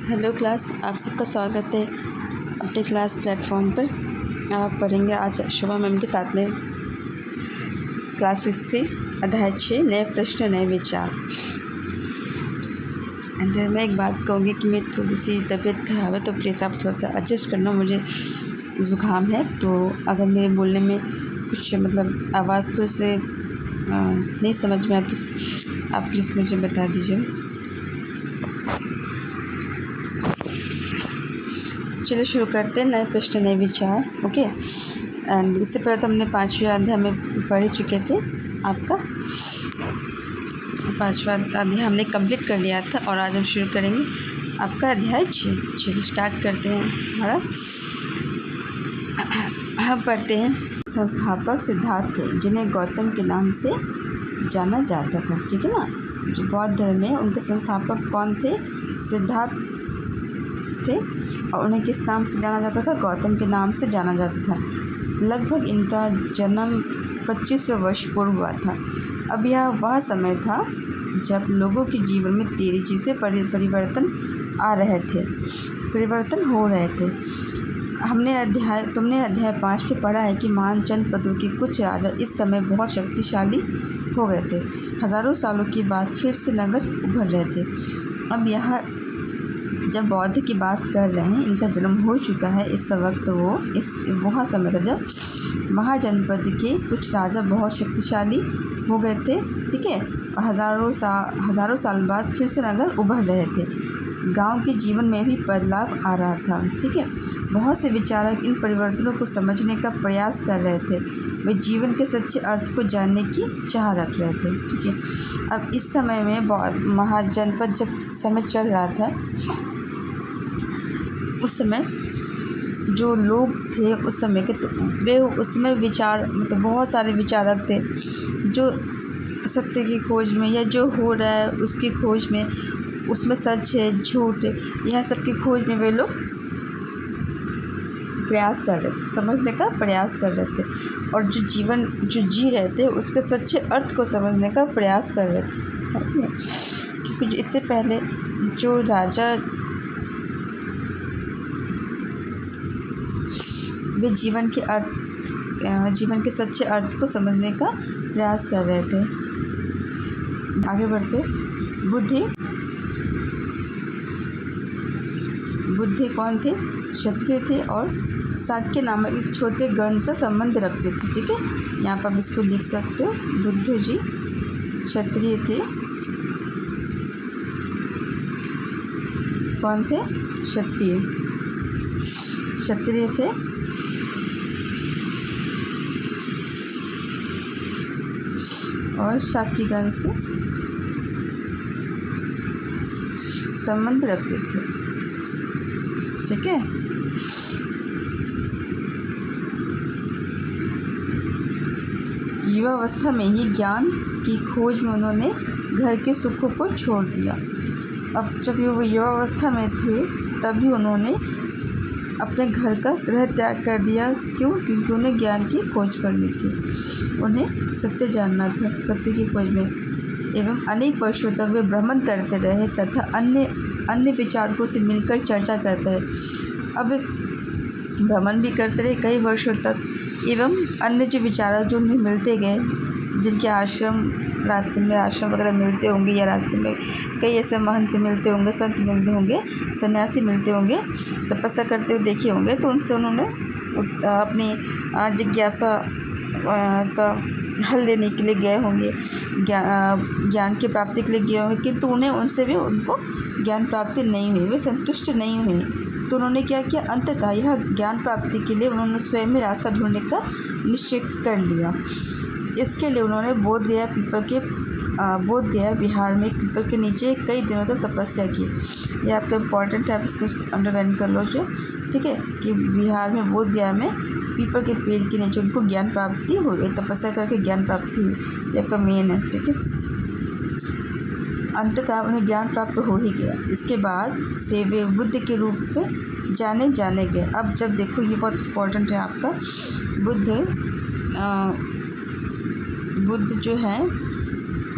Hello class, आप सबका स्वागत है अपने क्लास प्लेटफॉर्म पर। आप पढ़ेंगे आज शोभा मैम के साथ में क्लास 6 से अध्याय 6 नए प्रश्न नए विचार। एंड मैं एक बात कहूँगी कि मेरी थोड़ी सी तबीयत खराब है, तो प्लीज़ आप थोड़ा सा एडजस्ट करना। मुझे ज़ुकाम है, तो अगर मेरे बोलने में कुछ मतलब आवाज़ तो से नहीं समझ में आती, आप प्लीज़ मुझे बता दीजिए। चलिए शुरू करते हैं नए प्रश्न नए विचार। ओके, एंड इससे पहले तो हमने 5वें अध्याय में पढ़ चुके थे। आपका 5वां अध्याय हमने कंप्लीट कर लिया था और आज हम शुरू करेंगे आपका अध्याय 6। चलिए स्टार्ट करते हैं हमारा। हम पढ़ते हैं संस्थापक सिद्धार्थ थे, जिन्हें गौतम के नाम से जाना जाता था। ठीक है ना, जो बौद्ध धर्म है उनके संस्थापक कौन थे? सिद्धार्थ थे, और उन्हें किस नाम से जाना जाता था? गौतम के नाम से जाना जाता था। लगभग इनका जन्म 2500 वर्ष पूर्व हुआ था। अब यह वह समय था जब लोगों के जीवन में तेजी से परिवर्तन हो रहे थे। तुमने अध्याय 5 में पढ़ा है कि महान जनपदों के कुछ राजा इस समय बहुत शक्तिशाली हो गए थे। हजारों सालों के बाद फिर से नगर उभर रहे थे। अब यहाँ जब बौद्ध की बात कर रहे हैं, इनका जन्म हो चुका है। इस वक्त वह समय था जब महाजनपद के कुछ राजा बहुत शक्तिशाली हो गए थे। ठीक है, और हजारों साल बाद फिर से नगर उभर रहे थे। गांव के जीवन में भी बदलाव आ रहा था। ठीक है, बहुत से विचारक इन परिवर्तनों को समझने का प्रयास कर रहे थे। वे जीवन के सच्चे अर्थ को जानने की चाह रख रहे थे। ठीक है, अब इस समय में महाजनपद जब समय चल रहा था, उस समय जो लोग थे उस समय के, तो वे उसमें मतलब बहुत सारे विचारक थे जो सत्य की खोज में या जो हो रहा है उसकी खोज में, उसमें सच है झूठ है, यह सब की खोज में वे लोग प्रयास कर रहे थे, समझने का प्रयास कर रहे थे, और जो जीवन जो जी रहे थे उसके सच्चे अर्थ को समझने का प्रयास कर रहे थे। क्योंकि इससे पहले जो राजा वे जीवन के सच्चे अर्थ को समझने का प्रयास कर रहे थे। आगे बढ़ते, बुद्धि कौन थे? क्षत्रिय थे और शाक्य नामक एक छोटे गण से संबंध रखते थे। ठीक है, यहाँ पर आप इसको लिख सकते हो। बुद्ध जी क्षत्रिय थे। कौन थे? क्षत्रिय थे और शाक्यगण से संबंध रखते थे। ठीक है, युवावस्था में ही ज्ञान की खोज में उन्होंने घर के सुखों को छोड़ दिया। अब जब वो युवावस्था में थे तभी उन्होंने अपने घर का गृह त्याग कर दिया। क्यों? क्योंकि उन्हें ज्ञान की खोज करनी थी, उन्हें सत्य जानना था। सत्य की खोज में एवं अनेक वर्षों तक वे भ्रमण करते रहे तथा अन्य विचारकों से मिलकर चर्चा करते रहे। अब भ्रमण भी करते रहे कई वर्षों तक, एवं अन्य जो विचारक जो उन्हें मिलते गए, जिनके रास्ते में आश्रम वगैरह मिलते होंगे, या रास्ते में कई ऐसे महंत मिलते होंगे, संत मिलते होंगे, सन्यासी मिलते होंगे, तपस्या करते हुए देखे होंगे, तो उनसे उन्होंने अपनी जिज्ञासा का हल लेने के लिए गए होंगे, ज्ञान की प्राप्ति के लिए गए होंगे, किंतु उनको ज्ञान प्राप्ति नहीं हुई, वे संतुष्ट नहीं हुए। तो उन्होंने क्या किया? अंततः यह ज्ञान प्राप्ति के लिए उन्होंने स्वयं ही रास्ता ढूंढने का निश्चय कर लिया। इसके लिए उन्होंने बोध गया बिहार में पीपल के नीचे कई दिनों तक तपस्या की। यह आपका इम्पोर्टेंट है, आप इसको अंडरलाइन कर लो जो। ठीक है, कि बिहार में बोध गया में पीपल के पेड़ के नीचे उनको ज्ञान प्राप्ति हो गई, तपस्या करके ज्ञान प्राप्ति हुई। यह आपका मेन है। ठीक है, अंततः उन्हें ज्ञान प्राप्त हो ही गया। इसके बाद से वे बुद्ध के रूप में जाने गए। अब जब देखो, ये बहुत इम्पोर्टेंट है आपका, बुद्ध जो है,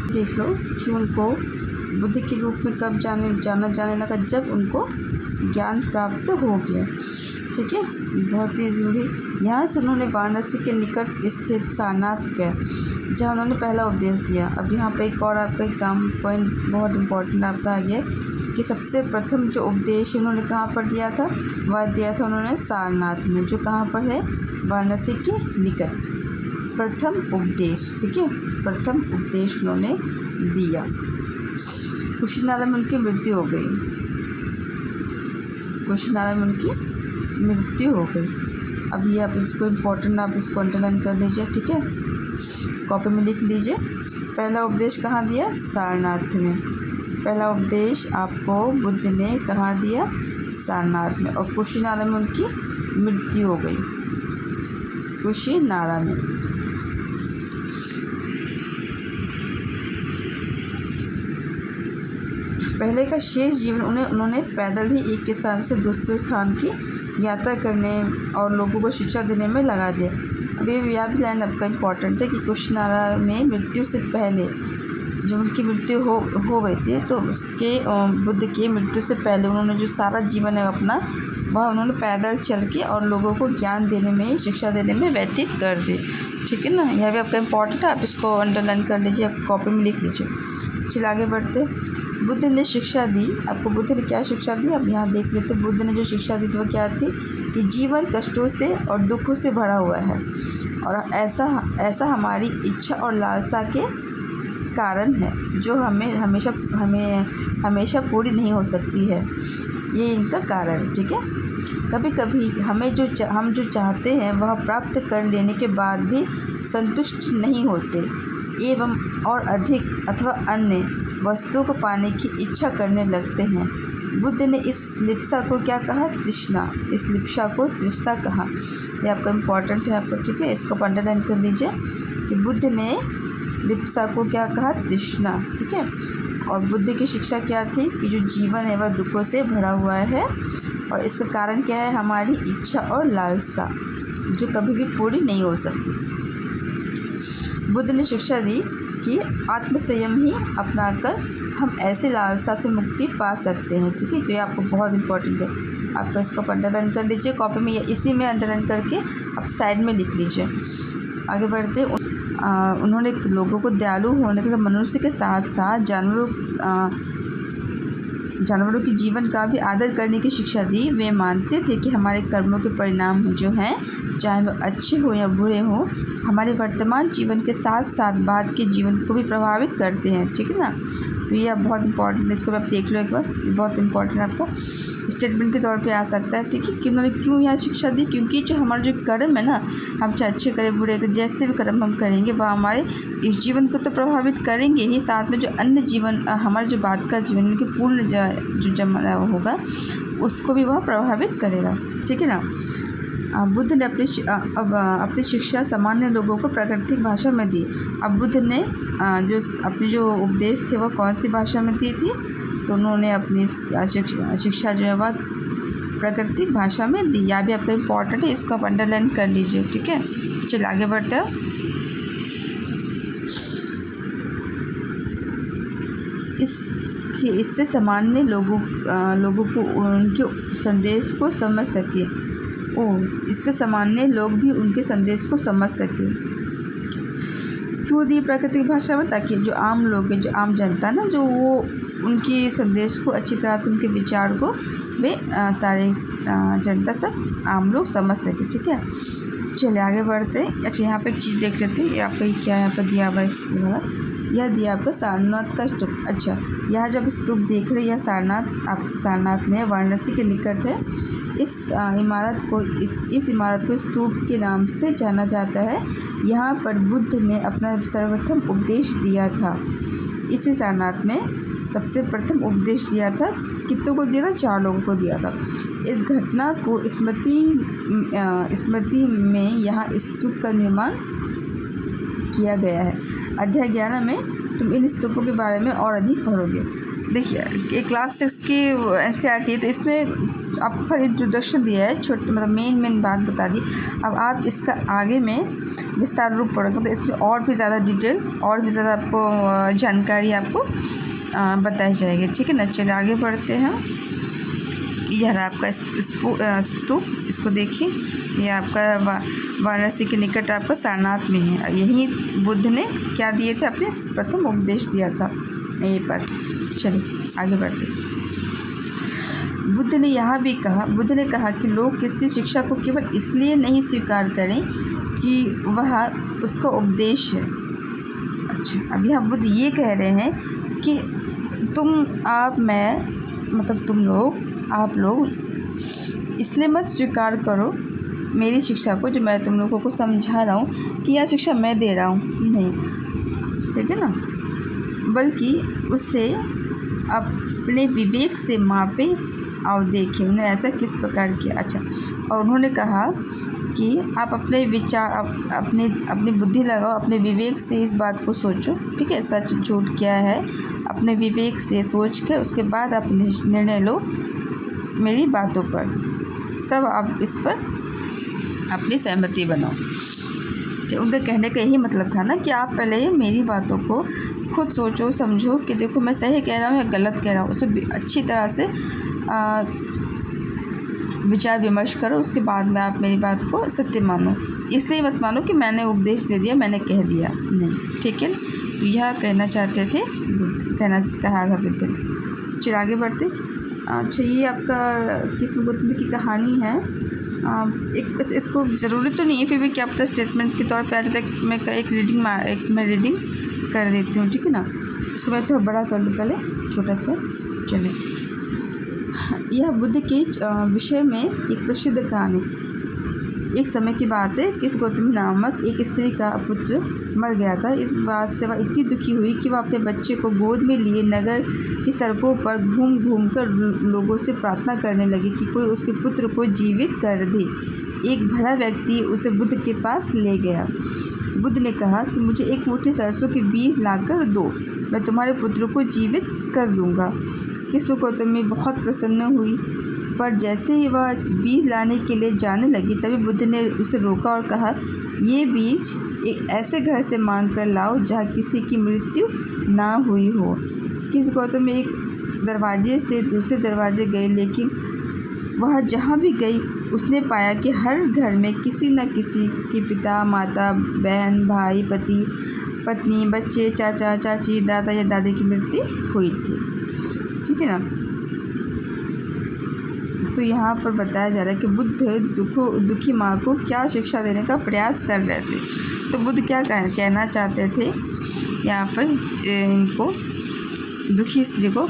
देख लो कि उनको बुद्ध के रूप में कब जाना जाने लगा, जब उनको ज्ञान प्राप्त हो गया। ठीक है, बहुत ही जरूरी। यहाँ से उन्होंने वाराणसी के निकट स्थित सारनाथ गए, जहाँ उन्होंने पहला उपदेश दिया। अब यहाँ पे एक और आपका एग्जाम पॉइंट बहुत इम्पोर्टेंट आपका आ गया कि सबसे प्रथम जो उपदेश उन्होंने कहाँ पर दिया था, वह दिया था उन्होंने सारनाथ में, जो कहाँ पर है, वाराणसी के निकट। प्रथम उपदेश, ठीक है, प्रथम उपदेश उन्होंने दिया। कुशीनगर में उनकी मृत्यु हो गई, कुशीनगर में उनकी मृत्यु हो गई। अब ये आप इसको इम्पोर्टेंट, आप इसको अंडरलाइन कर लीजिए। ठीक है, कॉपी में लिख लीजिए। पहला उपदेश कहाँ दिया, सारनाथ में। पहला उपदेश आपको बुद्ध ने कहाँ दिया, सारनाथ में। और कुशीनगर में उनकी मृत्यु हो गई, कुशीनगर में। पहले का शेष जीवन उन्होंने पैदल ही एक स्थान से दूसरे स्थान की यात्रा करने और लोगों को शिक्षा देने में लगा दिया। अब ये भी लाइन आपका इम्पोर्टेंट है कि कुशीनगर में मृत्यु से पहले, जब उनकी मृत्यु हो गई थी, तो उसके बुद्ध की मृत्यु से पहले उन्होंने जो सारा जीवन है अपना, वह उन्होंने पैदल चल के और लोगों को ज्ञान देने में, शिक्षा देने में व्यतीत कर दी। ठीक है ना, यह भी आपका इम्पोर्टेंट है, आप इसको अंडरलाइन कर लीजिए, आप कॉपी में लिख लीजिए। चलिए आगे बढ़ते। बुद्ध ने शिक्षा दी, आपको बुद्ध ने क्या शिक्षा दी, अब यहाँ देख लेते। बुद्ध ने जो शिक्षा दी वो क्या थी कि जीवन कष्टों से और दुखों से भरा हुआ है, और ऐसा हमारी इच्छा और लालसा के कारण है, जो हमें हमेशा पूरी नहीं हो सकती है। ये इनका कारण है। ठीक है, कभी कभी हम जो चाहते हैं वह प्राप्त कर लेने के बाद भी संतुष्ट नहीं होते एवं और अधिक अथवा अन्य वस्तुओं को पाने की इच्छा करने लगते हैं। बुद्ध ने इस लिप्सा को क्या कहा, तृष्णा। इस लिप्सा को तृष्णा कहा। ये आपका इम्पोर्टेंट है आपको। ठीक है, इसको अंडरलाइन कर लीजिए कि बुद्ध ने लिप्सा को क्या कहा, तृष्णा। ठीक है, और बुद्ध की शिक्षा क्या थी कि जो जीवन है वह दुखों से भरा हुआ है, और इसका कारण क्या है, हमारी इच्छा और लालसा, जो कभी भी पूरी नहीं हो सकती। बुद्ध ने शिक्षा दी कि आत्मसंयम ही अपनाकर हम ऐसे लालसा से मुक्ति पा सकते हैं। ठीक है, तो ये आपको बहुत इंपॉर्टेंट है, आपको इसको अंडरलाइन कर लीजिए कॉपी में, या इसी में अंडरलाइन करके आप साइड में लिख लीजिए। आगे बढ़ते। उन्होंने लोगों को दयालु होने तथा मनुष्य के साथ साथ जानवरों के जीवन का भी आदर करने की शिक्षा दी। वे मानते थे कि हमारे कर्मों के परिणाम जो हैं, चाहे वह अच्छे हो या बुरे हो, हमारे वर्तमान जीवन के साथ साथ बाद के जीवन को भी प्रभावित करते हैं। ठीक है ना, तो ये बहुत इंपॉर्टेंट है, इसको आप देख लो एक बार, बहुत इंपॉर्टेंट आपको स्टेटमेंट के तौर पे आ सकता है। ठीक है, कि उन्होंने क्यों यहाँ शिक्षा दी, क्योंकि जो हमारा जो कर्म है ना, हम चाहे अच्छे करें बुरे करें, जैसे भी कर्म हम करेंगे वह हमारे इस जीवन को तो प्रभावित करेंगे ही, साथ में जो अन्य जीवन, हमारे जो बाद का जीवन की पूर्ण जो जमा होगा उसको भी वह प्रभावित करेगा। ठीक है ना। बुद्ध ने अपनी शिक्षा सामान्य लोगों को प्राकृतिक भाषा में दी। अब बुद्ध ने जो उपदेश थे वह कौन सी भाषा में दी थी, तो उन्होंने अपनी शिक्षा जो है वह प्राकृतिक भाषा में दी। यह भी आपका इम्पोर्टेंट है, इसको आप अंडरलाइन कर लीजिए। ठीक है, चलिए आगे बढ़ते हैं। इससे सामान्य लोगों को उनके संदेश को समझ सके। इससे सामान्य लोग भी उनके संदेश को समझ सके। क्यों दी प्राकृतिक भाषा में, ताकि जो आम लोग हैं, जो आम जनता ना, जो वो उनकी संदेश को अच्छी तरह से, उनके विचार को वे सारे जनता तक आम लोग समझ सके। ठीक है, चलिए आगे बढ़ते हैं। अच्छा, यहाँ पे एक चीज़ देख लेते हैं, यहाँ पे क्या यहाँ पर दिया हुआ है, यह दिया आपका सारनाथ का स्तूप। अच्छा, यह जब स्तूप देख रहे हैं, यह सारनाथ में वाराणसी के निकट है। इस इमारत को स्तूप के नाम से जाना जाता है। यहाँ पर बुद्ध ने अपना सर्वप्रथम उपदेश दिया था। इसी सारनाथ में सबसे प्रथम उपदेश दिया था। कितनों को दिया था, 4 लोगों को दिया था। इस घटना को स्मृति में यहाँ स्तूप का निर्माण किया गया है। अध्याय 11 में तुम इन स्तूपों के बारे में और अधिक पढ़ोगे। देखिए, एक क्लास 6 की NCERT, तो इसमें आपको इंट्रोडक्शन दिया है, छोटे मतलब मेन बात बता दी। अब आप इसका आगे में विस्तार रूप पढ़ोगे तो इसमें और भी ज़्यादा डिटेल, और भी ज़्यादा आपको जानकारी आपको बताई जाएगी। ठीक है ना, चलिए आगे बढ़ते हैं। यह रहा आपका स्तूप, इसको देखिए, ये आपका वाराणसी के निकट आपका सारनाथ में है। यही बुद्ध ने क्या दिए थे, अपने प्रथम उपदेश दिया था यहीं पर। चलिए आगे बढ़ते हैं। बुद्ध ने यहाँ भी कहा, बुद्ध ने कहा कि लोग किसी शिक्षा को केवल इसलिए नहीं स्वीकार करें कि वह उसका उपदेश है। अच्छा, अब यहाँ बुद्ध ये कह रहे हैं कि आप लोग इसलिए मत स्वीकार करो मेरी शिक्षा को, जो मैं तुम लोगों को समझा रहा हूँ कि यह शिक्षा मैं दे रहा हूँ, नहीं, ठीक है ना, बल्कि उससे अपने विवेक से मापे और देखें उन्होंने ऐसा किस प्रकार किया। अच्छा, और उन्होंने कहा कि आप अपने विचार अपनी बुद्धि लगाओ, अपने विवेक से इस बात को सोचो। ठीक है, सच झूठ क्या है, अपने विवेक से सोच कर उसके बाद आप निर्णय लो मेरी बातों पर, तब आप इस पर अपनी सहमति बनाओ। तो उनके कहने का यही मतलब था ना कि आप पहले मेरी बातों को खुद सोचो समझो कि देखो मैं सही कह रहा हूँ या गलत कह रहा हूँ, उसे अच्छी तरह से विचार विमर्श करो, उसके बाद में आप मेरी बात को सत्य मानो। इसलिए मत मानो कि मैंने उपदेश दे दिया, मैंने कह दिया, नहीं। ठीक है, तो यह कहना चाहते थे, कहा था बुद्ध ने। चलिए आगे बढ़ते। अच्छा, ये आपका कृष्ण बुद्ध की कहानी है। इसको ज़रूरत तो नहीं है, फिर भी क्या आपका स्टेटमेंट के तौर पर आज तक मैं एक रीडिंग कर देती हूँ। ठीक है ना, उसको मैं थोड़ा बड़ा कर लूँ पहले, छोटा सा। चलिए, यह बुद्ध के विषय में एक प्रसिद्ध कहानी। एक समय की बात है कि गौतमी नामक एक स्त्री का पुत्र मर गया था। इस बात से वह इतनी दुखी हुई कि वह अपने बच्चे को गोद में लिए नगर की सड़कों पर घूम घूम कर लोगों से प्रार्थना करने लगी कि कोई उसके पुत्र को जीवित कर दे। एक भला व्यक्ति उसे बुद्ध के पास ले गया। बुद्ध ने कहा कि मुझे एक मुट्ठी सरसों के बीज लाकर दो, मैं तुम्हारे पुत्र को जीवित कर दूंगा। कृष्ण गौतमी बहुत प्रसन्न हुई, पर जैसे ही वह बीज लाने के लिए जाने लगी तभी बुद्ध ने उसे रोका और कहा, ये बीज एक ऐसे घर से मांग कर लाओ जहाँ किसी की मृत्यु ना हुई हो। कृष्ण गौतमी एक दरवाजे से दूसरे दरवाजे गई, लेकिन वह जहाँ भी गई उसने पाया कि हर घर में किसी न किसी के पिता माता बहन भाई पति पत्नी बच्चे चाचा चाची दादा या दादी की मृत्यु हुई थी। ठीक है ना, तो यहाँ पर बताया जा रहा है कि बुद्ध दुखी माँ को क्या शिक्षा देने का प्रयास कर रहे थे। तो बुद्ध क्या कहना चाहते थे यहाँ पर इनको, दुखी स्त्री को।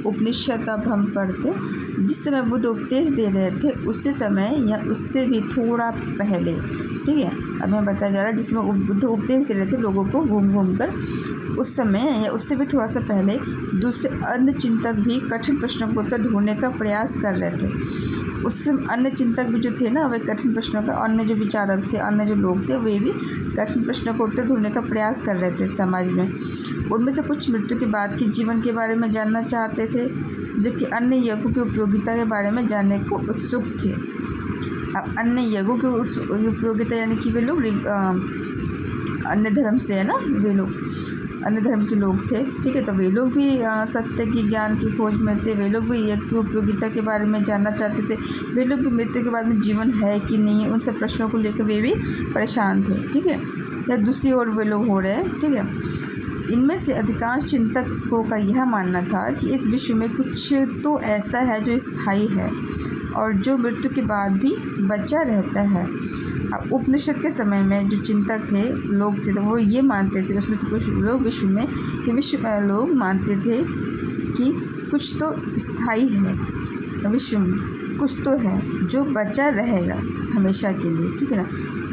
उपनिषद अब हम पढ़ते, जिस समय बुद्ध उपदेश दे रहे थे उसी समय या उससे भी थोड़ा पहले, ठीक है, अब मैं बताया जा रहा है जिसमें बुद्ध उपदेश दे रहे थे लोगों को घूम घूम कर, उस समय या उससे भी थोड़ा सा पहले दूसरे अन्य चिंतक भी कठिन प्रश्नों को उत्तर ढूंढने का प्रयास कर रहे थे। उससे अन्य चिंतक भी जो थे ना, वे कठिन प्रश्नों का, अन्य जो विचारक थे, अन्य जो लोग थे, वे भी कठिन प्रश्नों को उत्तर ढूंढने का प्रयास कर रहे थे समाज में। उनमें से कुछ मृत्यु के बाद के जीवन के बारे में जानना चाहते थे, जबकि अन्य यज्ञों की उपयोगिता के बारे में जानने को उत्सुक थे। अब अन्य यज्ञों की उपयोगिता यानी कि वे लोग अन्य धर्म से है ना, वे लोग अन्य धर्म के लोग थे। ठीक है, तो वे लोग भी सत्य की ज्ञान की खोज में थे, वे लोग भी यज्ञ की उपयोगिता के बारे में जानना चाहते थे, वे लोग भी मृत्यु के बाद में जीवन है कि नहीं, उन सब प्रश्नों को लेकर वे भी परेशान थे। ठीक है, या दूसरी ओर वे लोग हो रहे हैं। ठीक है, इनमें से अधिकांश चिंतकों का यह मानना था कि इस विश्व में कुछ तो ऐसा है जो स्थायी है और जो मृत्यु के बाद भी बचा रहता है। अब उपनिषद के समय में जो चिंतक थे लोग थे, तो वो ये मानते थे, उसमें कुछ लोग विश्व में लोग मानते थे कि कुछ तो स्थायी है, विश्व में कुछ तो है जो बचा रहेगा हमेशा के लिए। ठीक है ना,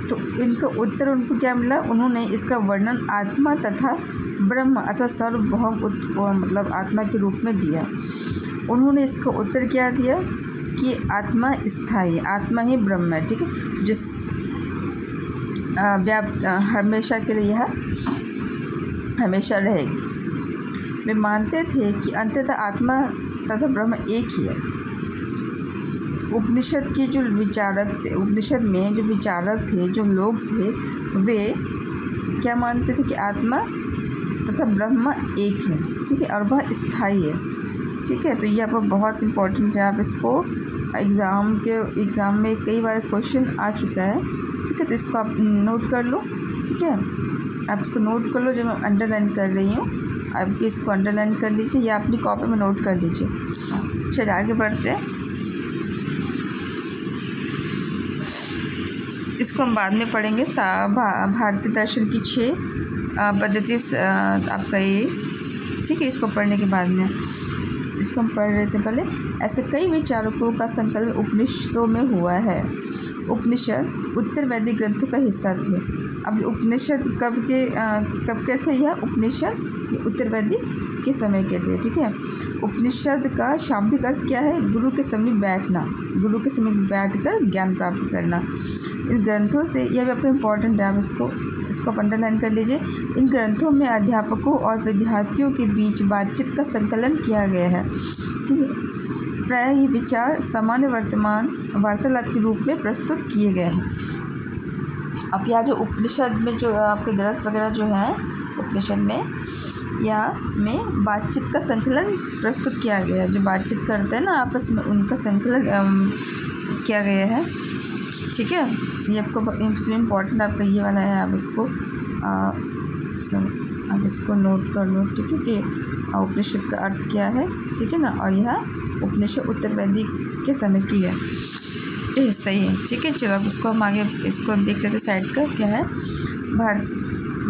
तो इनका उत्तर उनको क्या मिला, उन्होंने इसका वर्णन आत्मा तथा ब्रह्म अथवा सर्वभौम मतलब आत्मा के रूप में दिया। उन्होंने इसका उत्तर क्या दिया कि आत्मा स्थायी, आत्मा ही ब्रह्म है। ठीक है, जिस हमेशा के लिए यह हमेशा रहेगी। वे मानते थे कि अंततः आत्मा तथा ब्रह्म एक ही है। उपनिषद के जो विचारक थे, उपनिषद में जो विचारक थे, जो लोग थे, वे क्या मानते थे कि आत्मा तथा ब्रह्म एक है, ठीक है, और वह स्थायी है, ठीक है। तो ये आपको बहुत इम्पोर्टेंट है, आप इसको एग्ज़ाम में कई बार क्वेश्चन आ चुका है, ठीक है। तो इसको आप नोट कर लो, ठीक है, आप इसको नोट कर लो, जो मैं अंडरलाइन कर रही हूँ आप इसको अंडरलाइन कर लीजिए या अपनी कॉपी में नोट कर लीजिए। चलिए आगे बढ़ते हैं, इसको हम बाद में पढ़ेंगे। भारतीय दर्शन की 6 पद्धति आपका ये, ठीक है, इसको पढ़ने के बाद में इसको हम पढ़ रहे थे पहले। ऐसे कई विचारकों का संकलन उपनिषदों में हुआ है। उपनिषद उत्तर वैदिक ग्रंथों का हिस्सा थे। अब उपनिषद कब कैसे यह उपनिषद उत्तर वैदिक के समय के थे, ठीक है। उपनिषद का शाब्दिक अर्थ क्या है? गुरु के समीप बैठना, गुरु के समीप बैठकर ज्ञान प्राप्त करना। इन ग्रंथों से, यह भी आपको इम्पोर्टेंट है, आप इसको अंडरलाइन कर लीजिए। इन ग्रंथों में अध्यापकों और विद्यार्थियों के बीच बातचीत का संकलन किया गया है, ठीक है। प्रायः ये विचार सामान्य वार्तालाप के रूप में प्रस्तुत किए गए हैं। अब यहाँ जो उपनिषद में जो आपके ग्रंथ वगैरह जो हैं उपनिषद में या में बातचीत का संकलन प्रस्तुत किया गया है। जो बातचीत करते हैं ना आपस में, उनका संकलन किया गया है, ठीक है। ये आपको इम्पोर्टेंट आपका ये वाला है, आप इसको नोट कर लो, ठीक है, कि उपनिषद का अर्थ क्या है, ठीक है ना। और यह उपनिषद उत्तर वैदिक के समय की है, सही है, ठीक है। चलो अब इसको हम आगे इसको देख लेते साइड का क्या है।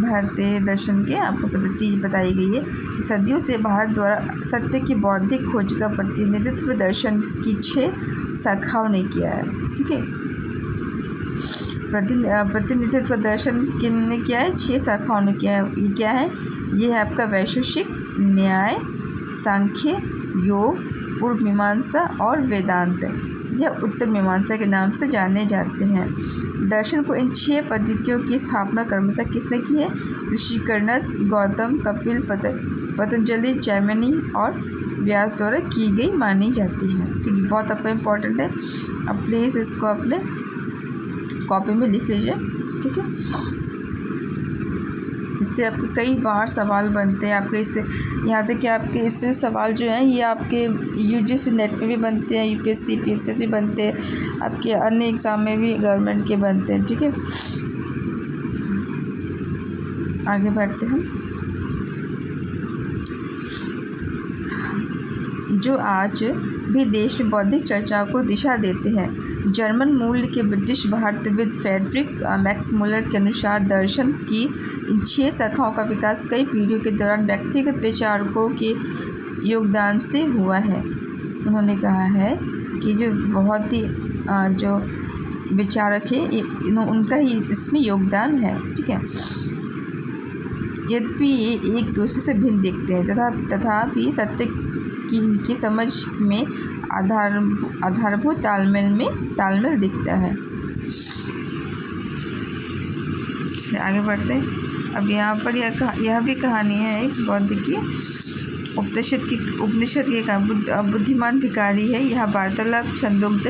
भारतीय दर्शन के आपको पद्धति बताई गई है। सदियों से भारत द्वारा सत्य की बौद्धिक खोज का प्रतिनिधित्व दर्शन की 6 शाखाओं ने किया है, ठीक है। प्रतिनिधित्व दर्शन किसने किया है? 6 शाखाओं ने किया है। ये क्या है? ये है आपका वैशेषिक, न्याय, सांख्य, योग, पूर्व मीमांसा और वेदांत। यह उत्तर मीमांसा के नाम से जाने जाते हैं। दर्शन को इन 6 पद्धतियों की स्थापना क्रमशः किसने की है? ऋषिकर्णद, गौतम, कपिल, पतंजलि, जैमिनी और व्यास द्वारा की गई मानी जाती है, ठीक है। बहुत आपका इम्पोर्टेंट है, अब प्लीज़ इसको अपने कॉपी में लिख लीजिए, ठीक है। इससे आपके कई बार सवाल बनते हैं आपके, इससे यहाँ तक कि आपके इससे सवाल जो हैं ये आपके यूजीसी नेट में भी बनते हैं, यूपीएससी पीएससी भी बनते हैं, आपके अन्य एग्ज़ाम में भी गवर्नमेंट के बनते हैं, ठीक है। आगे बढ़ते हैं। जो आज भी देश में बौद्धिक चर्चाओं को दिशा देते हैं। जर्मन मूल के ब्रिटिश भारतविद फ्रेडरिक मैक्समुलर के अनुसार दर्शन की इन 6 शाखाओं का विकास कई पीढ़ियों के दौरान व्यक्तिगत विचारकों के योगदान से हुआ है। उन्होंने कहा है कि जो बहुत ही जो विचारक है उनका ही इसमें योगदान है, ठीक है। यद्यपि ये एक दूसरे से भिन्न दिखते हैं तथापि सत्य की समझ में आधारभूत तालमेल दिखता है। आगे बढ़ते हैं। अब यहाँ पर यह भी कहानी है एक बौद्ध की। उपनिषद की बुद्धिमान भिखारी है। यह वार्तालाप छंदोग्ध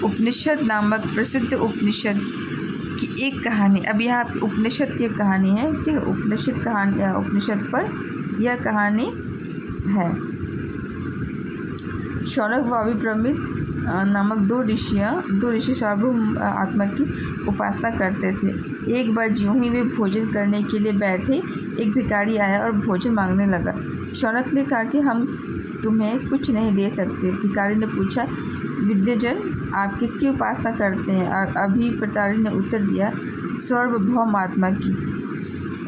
उपनिषद नामक प्रसिद्ध उपनिषद की एक कहानी। अब यहाँ उपनिषद की कहानी है, ठीक है। उपनिषद पर यह कहानी है। शौनक व अभिप्रमित नामक दो ऋषि सार्वभौम आत्मा की उपासना करते थे। एक बार ज्यों ही वे भोजन करने के लिए बैठे, एक भिखारी आया और भोजन मांगने लगा। शौनक ने कहा कि हम तुम्हें कुछ नहीं दे सकते। भिखारी ने पूछा, विद्यजन, आप किसकी उपासना करते हैं? और अभिप्रतारी ने उत्तर दिया, सार्वभौम आत्मा की।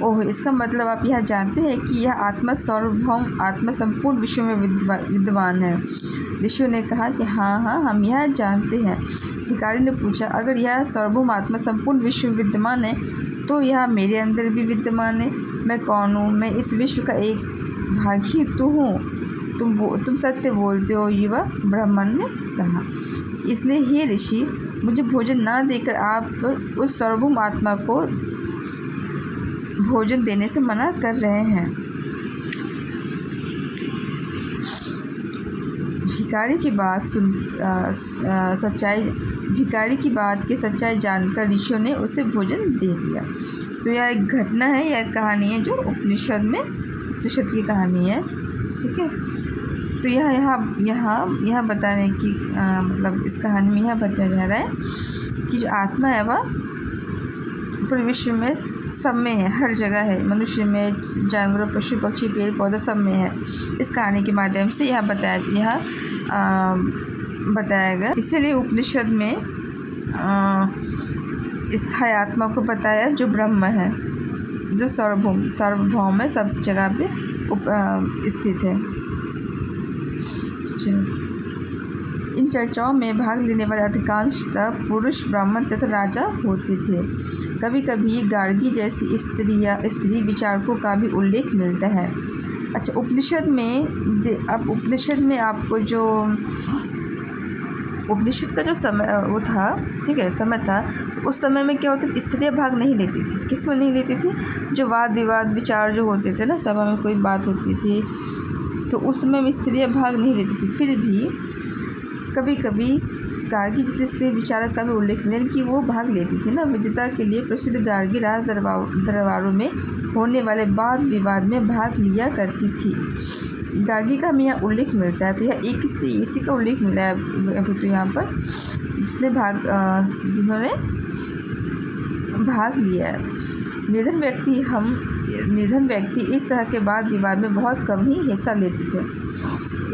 ओह, इसका मतलब आप यह जानते हैं कि यह आत्मा सार्वभौम आत्मा संपूर्ण विश्व में विद्यमान है। ऋषियों ने कहा कि हाँ, हम यह जानते हैं। भिखारी ने पूछा, अगर यह सार्वभौम आत्मा संपूर्ण विश्व में विद्यमान है तो यह मेरे अंदर भी विद्यमान है। मैं कौन हूँ? मैं इस विश्व का एक भाग ही तो हूँ। तुम सत्य बोलते हो, युवा ब्राह्मण ने कहा। इसलिए हे ऋषि, मुझे भोजन न देकर आप उस सार्वभौम आत्मा को भोजन देने से मना कर रहे हैं। भिखारी की बात की सच्चाई जानकर ऋषियों ने उसे भोजन दे दिया। तो यह एक घटना है, यह कहानी है जो उपनिषद में उपनिषद की कहानी है, ठीक है। तो यहाँ बताने की मतलब इस कहानी में यह बताया जा रहा है कि जो आत्मा है वह पूरे विश्व में सब में है, हर जगह है, मनुष्य में, जानवरों, पशु पक्षी, पेड़ पौधे सब में है। इस कहानी के माध्यम से यह बताया गया। इसीलिए उपनिषद में इस है आत्मा को बताया जो ब्रह्म है, जो सार्वभौम है, सब जगह पे स्थित है। इन चर्चाओं में भाग लेने वाले अधिकांशतः पुरुष, ब्राह्मण तथा राजा होते थे। कभी कभी गार्गी जैसी स्त्री विचारकों का भी उल्लेख मिलता है। अच्छा, उपनिषद में आपको जो उपनिषद का जो समय वो था, ठीक है, समय था, उस समय में क्या होता था, स्त्रियाँ भाग नहीं लेती थी। किसमें नहीं लेती थी? जो वाद विवाद विचार जो होते थे ना, सभा में कोई बात होती थी तो उसमें स्त्रियाँ भाग नहीं लेती थी। फिर भी कभी कभी गार्गी जैसे विचारक का भी उल्लेख मिला कि वो भाग लेती थी ना। विद्वता के लिए प्रसिद्ध गार्गी राज दरबारों में होने वाले वाद विवाद में भाग लिया करती थी। गार्गी का हमें यहाँ उल्लेख मिलता है, तो यह इसी का उल्लेख मिला है तो यहाँ पर जिन्होंने भाग लिया है। निर्धन व्यक्ति इस तरह के वाद विवाद में बहुत कम ही हिस्सा लेते थे।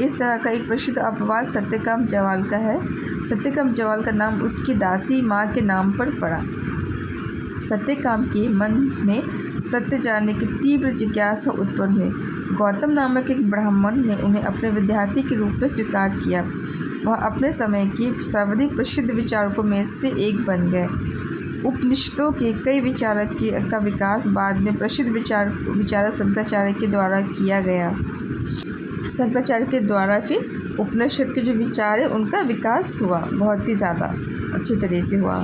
इस तरह का एक प्रसिद्ध अपवाद सत्यकाम जवाल का है। सत्यकाम जवाल का नाम उसकी दासी माँ के नाम पर पड़ा। सत्यकाम के मन में सत्य जानने की तीव्र जिज्ञासा उत्पन्न हुई। गौतम नामक एक ब्राह्मण ने उन्हें अपने विद्यार्थी के रूप में स्वीकार किया। वह अपने समय के सर्वाधिक प्रसिद्ध विचारकों में से एक बन गए। उपनिषदों के कई विचारक का विकास बाद में प्रसिद्ध विचारक शंकराचार्य के द्वारा किया गया। शंकराचार्य के द्वारा फिर उपनिषद के जो विचार है उनका विकास हुआ, बहुत ही ज़्यादा अच्छी तरह से हुआ,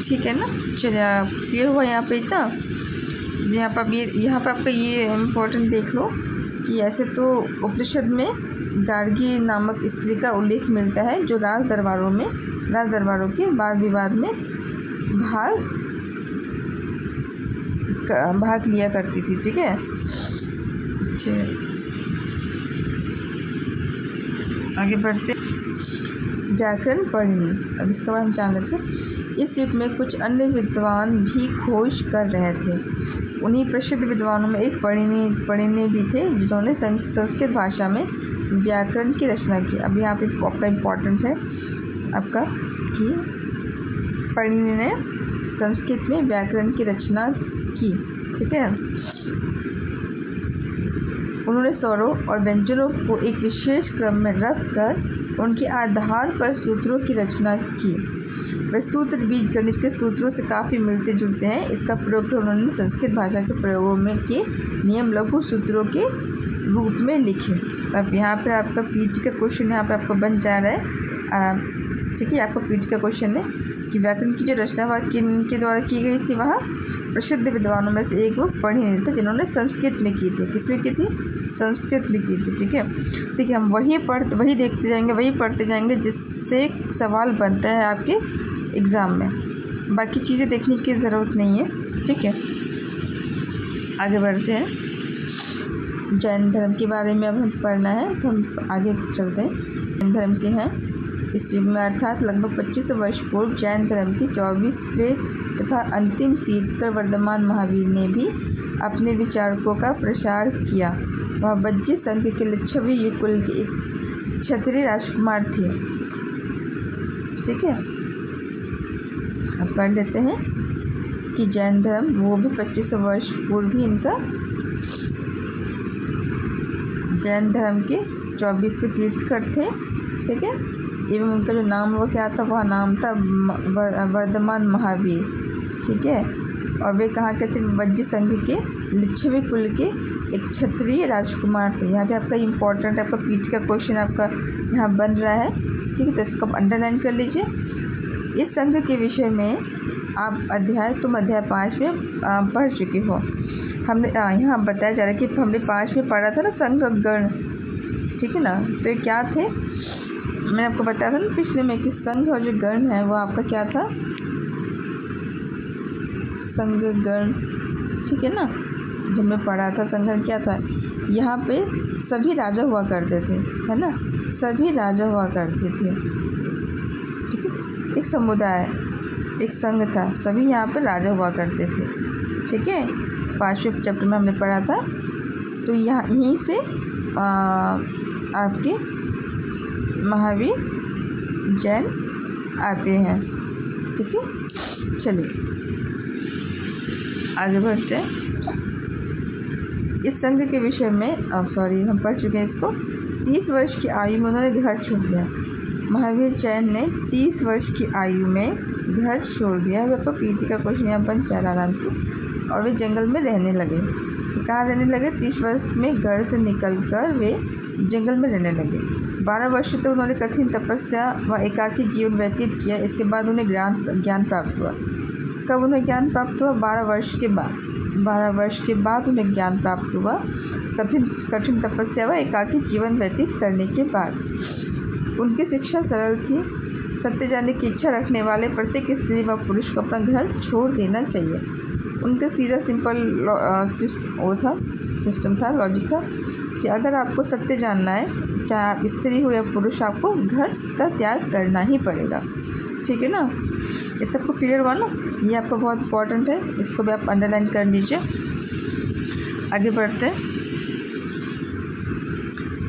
ठीक है ना। चलिए, क्लियर हुआ यहाँ पे इतना। यहाँ पर आपका ये इम्पोर्टेंट देख लो कि ऐसे तो उपनिषद में गार्गी नामक स्त्री का उल्लेख मिलता है जो राज दरबारों के वाद विवाद में भाग लिया करती थी, ठीक है। आगे बढ़ते व्याकरण पढ़नी। अब इसके बाद हम जान लेते हैं इस युग में कुछ अन्य विद्वान भी खोज कर रहे थे। उन्हीं प्रसिद्ध विद्वानों में एक पढ़िनी भी थे जिन्होंने संस्कृत भाषा में व्याकरण की रचना की। अब यहाँ पे आपका इम्पोर्टेंट है आपका कि पढ़िनी ने संस्कृत में व्याकरण की रचना की, ठीक है। उन्होंने स्वरों और व्यंजनों को एक विशेष क्रम में रखकर उनके आधार पर सूत्रों की रचना की। वे सूत्र बीज गणित के सूत्रों से काफ़ी मिलते जुलते हैं। इसका प्रयोग उन्होंने संस्कृत भाषा के प्रयोगों में के नियम लघु सूत्रों के रूप में लिखे। अब यहाँ पे आपका पीटी का क्वेश्चन यहाँ पे आपको बन जा रहा है, ठीक है। आपका पीटी का क्वेश्चन है कि व्याकरण की जो रचना वह किनके द्वारा की गई थी। वह प्रसिद्ध विद्वानों में से एक वो पढ़िनी थे जिन्होंने संस्कृत में की थी। किसमें की थी? संस्कृत में की थी, ठीक है। ठीक है, हम वही देखते जाएंगे, वही पढ़ते जाएंगे जिससे सवाल बनता है आपके एग्ज़ाम में। बाकी चीज़ें देखने की ज़रूरत नहीं है, ठीक है। आगे बढ़ते हैं। जैन धर्म के बारे में अब हम पढ़ना है, तो हम आगे चलते हैं। जैन धर्म के हैं इस युग में, अर्थात लगभग 2500 वर्ष पूर्व जैन धर्म के 24वें तथा अंतिम तीर्थंकर वर्धमान महावीर ने भी अपने विचारकों का प्रसार किया। वह बज्जी संघ के लिच्छवी युगल के एक क्षत्रिय राजकुमार थे, ठीक है। अब पढ़ लेते हैं कि जैन धर्म वो भी 2500 वर्ष पूर्व ही इनका जैन धर्म के 24वें तीर्थंकर थे, ठीक है। एवं उनका जो नाम वो क्या था, वह नाम था वर्धमान महावीर, ठीक है। और वे कहाँ के थे? वज्जी संघ के लिच्छवी कुल के एक क्षत्रिय राजकुमार थे। यहाँ पे आपका इम्पोर्टेंट आपका पीठ का क्वेश्चन आपका यहाँ बन रहा है, ठीक है। तो इसको अंडरलाइन कर लीजिए। इस संघ के विषय में आप अध्याय 5 में पढ़ चुके हो। हमने यहाँ बताया जा रहा है कि हमने 5 में पढ़ा था ना संघ गण, ठीक है ना। तो क्या थे, मैंने आपको बताया था ना पिछले में कि संघ और जो गण है वो आपका क्या था? संघ गण, ठीक है ना। जब मैं पढ़ा था संघर्ष क्या था, यहाँ पे सभी राजा हुआ करते थे, है ना, सभी राजा हुआ करते थे, ठीक है। एक समुदाय, एक संघ था, सभी यहाँ पे राजा हुआ करते थे, ठीक है। 5वें चैप्टर में हमने पढ़ा था। तो यहाँ यहीं से आपके महावीर जैन आते हैं, ठीक है। चलिए आगे बढ़ते हैं। इस संघ के विषय में हम पढ़ चुके हैं इसको। 30 वर्ष की आयु में उन्होंने घर छोड़ दिया। महावीर जैन ने 30 वर्ष की आयु में घर छोड़ दिया। वे तो पीटी का क्वेश्चन यहाँ पर चला आराम से। और वे जंगल में रहने लगे। कहाँ रहने लगे? 30 वर्ष में घर से निकलकर वे जंगल में रहने लगे। 12 वर्ष तक उन्होंने कठिन तपस्या व एकाकी जीवन व्यतीत किया। इसके बाद उन्हें ज्ञान प्राप्त हुआ। कब उन्हें ज्ञान प्राप्त हुआ? 12 वर्ष के बाद। 12 वर्ष के बाद उन्हें ज्ञान प्राप्त हुआ, कठिन तपस्या व एकाकी जीवन व्यतीत करने के बाद। उनकी शिक्षा सरल थी। सत्य जानने की इच्छा रखने वाले प्रत्येक स्त्री व पुरुष को अपना घर छोड़ देना चाहिए। उनका सीधा सिंपल सिस्टम था, लॉजिक था कि अगर आपको सत्य जानना है, चाहे आप स्त्री हो या पुरुष, आपको घर का त्याग करना ही पड़ेगा, ठीक है ना। ये सबको क्लियर हुआ ना? ये आपका बहुत इंपॉर्टेंट है, इसको भी आप अंडरलाइन कर लीजिए। आगे बढ़ते हैं।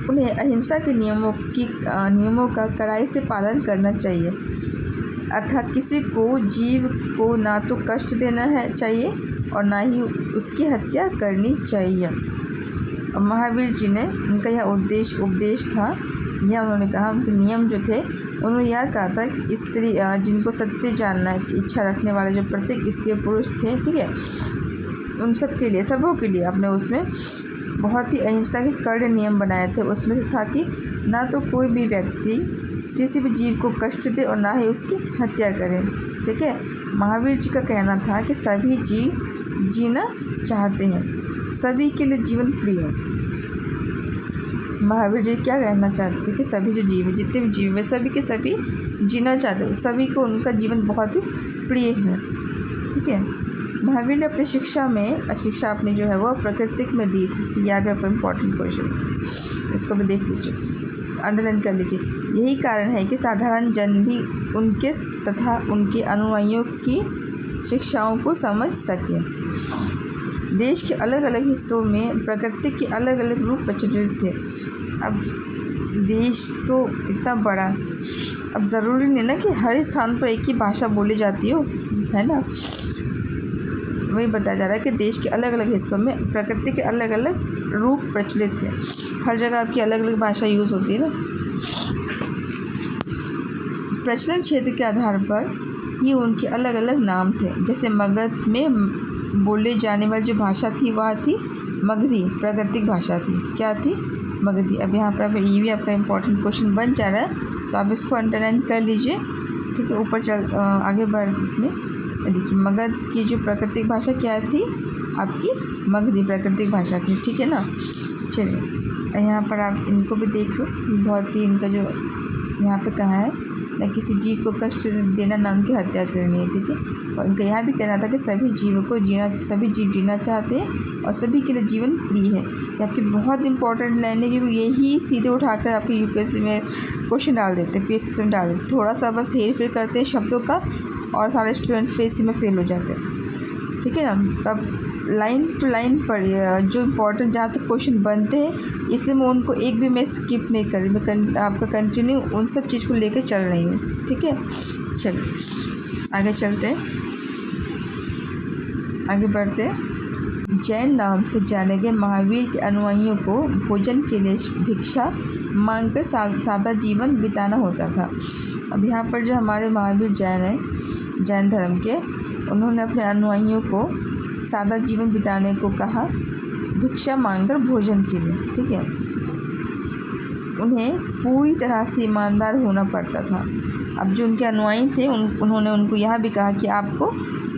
उन्हें अहिंसा के नियमों का कड़ाई से पालन करना चाहिए, अर्थात किसी को जीव को ना तो कष्ट देना है चाहिए और ना ही उसकी हत्या करनी चाहिए। और महावीर जी ने, उनका यह उपदेश था, यह उन्होंने कहा, उनके नियम जो थे, उन्होंने यह कहा था कि स्त्री जिनको सत्य जानना की इच्छा रखने वाले जो प्रत्येक स्त्री पुरुष थे, ठीक है, उन सब के लिए, सबों के लिए अपने उसमें बहुत ही अहिंसा के कड़े नियम बनाए थे। उसमें से था कि ना तो कोई भी व्यक्ति किसी भी जीव को कष्ट दे और ना ही उसकी हत्या करे, ठीक है। महावीर जी का कहना था कि सभी जीव जीना चाहते हैं, सभी के लिए जीवन प्रिय है। महावीर जी क्या कहना चाहते थे कि सभी जो जीव, जितने भी जीव हैं, सभी के सभी जीना चाहते हैं, सभी को उनका जीवन बहुत ही प्रिय है, ठीक है। महावीर ने अपनी शिक्षा अपनी जो है वो प्राकृतिक में दी थी। याद है, आपको इम्पोर्टेंट क्वेश्चन, इसको भी देख लीजिए, अंडरलाइन कर लीजिए। यही कारण है कि साधारण जन भी उनके तथा उनके अनुयायियों की शिक्षाओं को समझ सके। देश के अलग अलग हिस्सों में प्रकृति के अलग अलग रूप प्रचलित थे। अब देश तो इतना बड़ा, अब ज़रूरी नहीं ना कि हर स्थान पर एक ही भाषा बोली जाती हो, है ना। वही बताया जा रहा है कि देश के अलग अलग हिस्सों में प्रकृति के अलग अलग रूप प्रचलित थे। हर जगह आपकी अलग अलग भाषा यूज़ होती है ना। प्रचलन क्षेत्र के आधार पर ही उनके अलग अलग नाम थे। जैसे मगध में बोले जाने वाली जो भाषा थी वह थी मगधी, प्राकृतिक भाषा थी। क्या थी? मगधी। अब यहाँ पर ये भी आपका इम्पोर्टेंट क्वेश्चन बन जा रहा है, तो आप इसको अंडरलाइन कर लीजिए, ठीक है। ऊपर आगे बढ़ इसमें देखिए, मगध की जो प्राकृतिक भाषा क्या थी? आपकी मगधी प्राकृतिक भाषा थी, ठीक है ना। चलिए यहाँ पर आप इनको भी देख लो, बहुत ही इनका जो यहाँ पे कहा है, न किसी जीव को कष्ट देना, ना उनकी हत्या करनी है, ठीक है। और इनका यहाँ भी कहना था कि सभी जीव जीना चाहते हैं और सभी के लिए जीवन प्रिय है। ये आपकी बहुत इंपॉर्टेंट लाइन है, क्योंकि यही सीधे उठाकर आपके यूपीएससी में क्वेश्चन डाल देते हैं, पीएससी में डाल देते, थोड़ा सा बस हेर फेर करते हैं शब्दों का और सारे स्टूडेंट पीएससी में फेल हो जाते हैं, ठीक है ना। तब लाइन टू लाइन पढ़िए, जो इम्पोर्टेंट जहाँ तक क्वेश्चन बनते हैं, इसलिए मैं उनको एक भी मैं स्किप नहीं कर रही, मैं आपका कंटिन्यू उन सब चीज़ को लेकर चल रही हूँ, ठीक है। चलिए आगे चलते हैं, आगे बढ़ते हैं। जैन नाम से जाने गए महावीर के अनुयायियों को भोजन के लिए भिक्षा मांगकर सादा जीवन बिताना होता था। अब यहाँ पर जो हमारे महावीर जैन हैं, जैन धर्म के, उन्होंने अपने अनुयायियों को सादा जीवन बिताने को कहा, भिक्षा मांगकर भोजन के लिए, ठीक है। उन्हें पूरी तरह से ईमानदार होना पड़ता था। अब जो उनके अनुयायी थे, उन्होंने उनको यह भी कहा कि आपको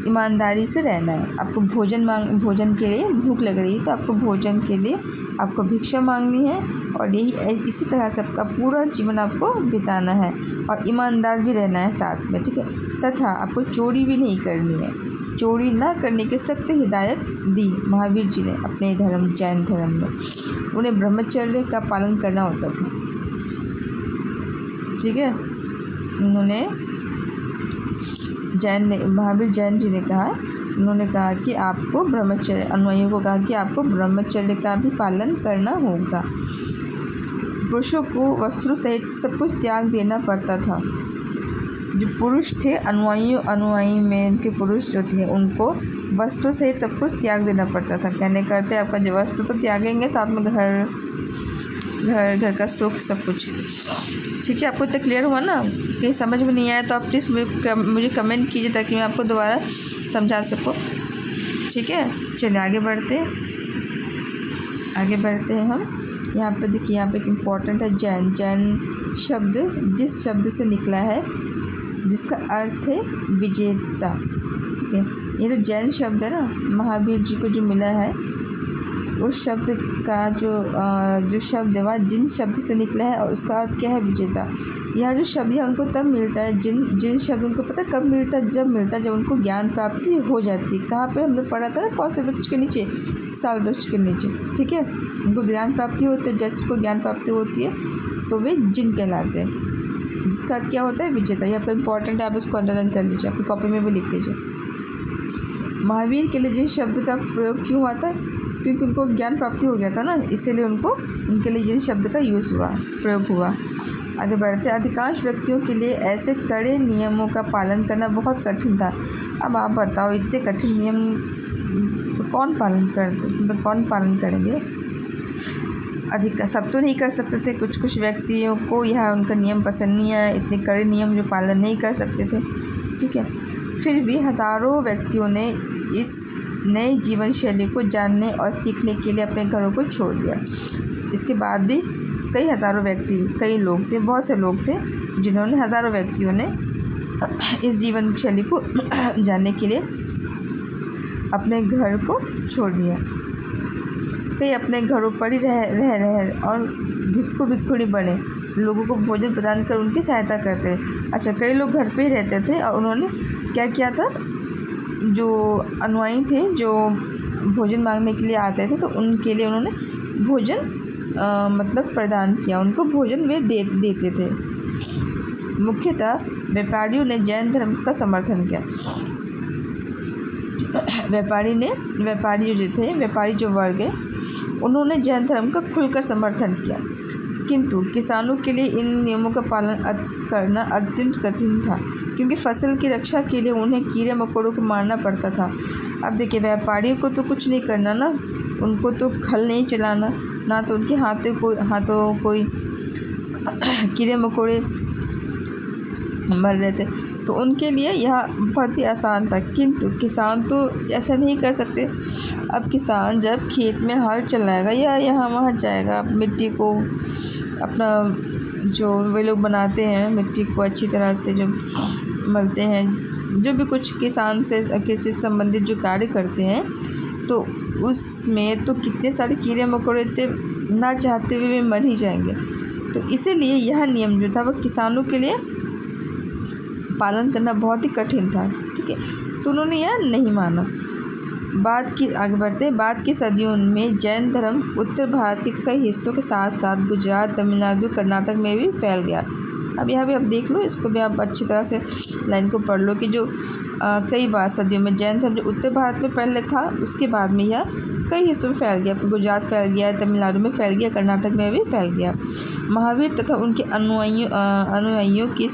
ईमानदारी से रहना है। आपको भोजन के लिए भूख लग रही है, तो आपको भोजन के लिए आपको भिक्षा मांगनी है, और इसी तरह से आपका पूरा जीवन आपको बिताना है, और ईमानदार भी रहना है साथ में, ठीक है। तथा आपको चोरी भी नहीं करनी है, चोरी न करने की सख्त हिदायत दी। महावीर जी ने अपने धर्म जैन धर्म में उन्हें ब्रह्मचर्य का पालन करना होता था। ठीक है, उन्होंने महावीर जैन जी ने उन्होंने कहा कि आपको ब्रह्मचर्य, अनुयायियों को कहा कि आपको ब्रह्मचर्य का भी पालन करना होगा। पुरुषों को वस्त्रों सहित सब कुछ त्याग देना पड़ता था। जो पुरुष थे, अनुयायी में के पुरुष जो थे, उनको वस्त्रों सहित सब कुछ त्याग देना पड़ता था। कहने करते आपका जो वस्त्र तो त्यागेंगे, साथ में घर का सुख सब कुछ। ठीक है, आपको तो क्लियर हुआ ना? कहीं समझ में नहीं आया तो आप प्लीज़ मुझे कमेंट कीजिए ताकि मैं आपको दोबारा समझा सकूँ। ठीक है, चलिए आगे बढ़ते हैं हम। यहाँ पे देखिए, यहाँ पे एक इम्पॉर्टेंट है जैन। जैन शब्द जिस शब्द से निकला है जिसका अर्थ है विजेता। ठीक है, ये जो जैन शब्द है ना, महावीर जी को जो मिला है, उस शब्द का जो शब्द है वह जिन शब्द से निकला है और उसका अर्थ क्या है? विजेता। यह जो शब्द है उनको तब मिलता है, जिन शब्द उनको पता कब मिलता है? जब उनको ज्ञान प्राप्ति हो जाती है। कहाँ पे हमने पढ़ा था? कौन से वृक्ष के नीचे? साल वृक्ष के नीचे। ठीक है, उनको ज्ञान प्राप्ति होती है। जैसे को ज्ञान प्राप्ति होती है तो वे जिन कहलाते हैं, जिसका अर्थ क्या होता है? विजेता। यह पर इम्पॉर्टेंट है, आप इसको अंडरलाइन कर लीजिए, अपनी कॉपी में भी लिख लीजिए। महावीर के लिए जिस शब्द का प्रयोग क्यों हुआ था? क्योंकि उनको ज्ञान प्राप्ति हो गया था ना, इसीलिए उनके लिए जिस शब्द का प्रयोग हुआ। आगे बढ़ते, अधिकांश व्यक्तियों के लिए ऐसे कड़े नियमों का पालन करना बहुत कठिन था। अब आप बताओ, इतने कठिन नियम तो कौन पालन करेंगे? सब तो नहीं कर सकते थे। कुछ व्यक्तियों को यह उनका नियम पसंद नहीं आया, इतने कड़े नियम जो पालन नहीं कर सकते थे। ठीक है, फिर भी हज़ारों व्यक्तियों ने इस नई जीवन शैली को जानने और सीखने के लिए अपने घरों को छोड़ दिया। इसके बाद भी बहुत से लोग थे जिन्होंने, हज़ारों व्यक्तियों ने इस जीवन शैली को जानने के लिए अपने घर को छोड़ दिया। कई अपने घरों पर ही रह और भिक्षुणी बने, लोगों को भोजन प्रदान कर उनकी सहायता करते। अच्छा, कई लोग घर पे ही रहते थे और उन्होंने क्या किया था? जो अनुयायी थे जो भोजन मांगने के लिए आते थे, तो उनके लिए उन्होंने भोजन मतलब प्रदान किया, उनको भोजन वे देते थे। मुख्यतः व्यापारियों ने जैन धर्म का समर्थन किया। व्यापारी जो वर्ग है, उन्होंने जैन धर्म का खुलकर समर्थन किया। किंतु किसानों के लिए इन नियमों का पालन करना अत्यंत कठिन था, क्योंकि फसल की रक्षा के लिए उन्हें कीड़े मकोड़ों को मारना पड़ता था। अब देखिए, व्यापारियों को तो कुछ नहीं करना ना, उनको तो खल नहीं चलाना, ना तो उनके हाथों कोई कीड़े मकोड़े मर रहे थे, तो उनके लिए यह बहुत ही आसान था। किंतु किसान तो ऐसा नहीं कर सकते। अब किसान जब खेत में हल चलाएगा या यहाँ वहाँ जाएगा, मिट्टी को अपना जो वे लोग बनाते हैं, मिट्टी को अच्छी तरह से जो मलते हैं, जो भी कुछ किसान से कृषि संबंधित जो कार्य करते हैं, तो उसमें तो कितने सारे कीड़े मकोड़े थे, ना चाहते हुए भी मर ही जाएंगे। तो इसीलिए यह नियम जो था वह किसानों के लिए पालन करना बहुत ही कठिन था। ठीक है, तो उन्होंने यह नहीं माना। आगे बढ़ते, बाद की सदियों में जैन धर्म उत्तर भारत के कई हिस्सों के साथ साथ गुजरात, तमिलनाडु, कर्नाटक में भी फैल गया। अब यहाँ भी आप देख लो, इसको भी आप अच्छी तरह से लाइन को पढ़ लो कि जो कई बार सदियों में जैन धर्म जो उत्तर भारत में पहले था, उसके बाद में यह कई हिस्सों में फैल गया। गुजरात फैल गया, तमिलनाडु में फैल गया, कर्नाटक में भी फैल गया। महावीर तथा उनके अनुयायियों की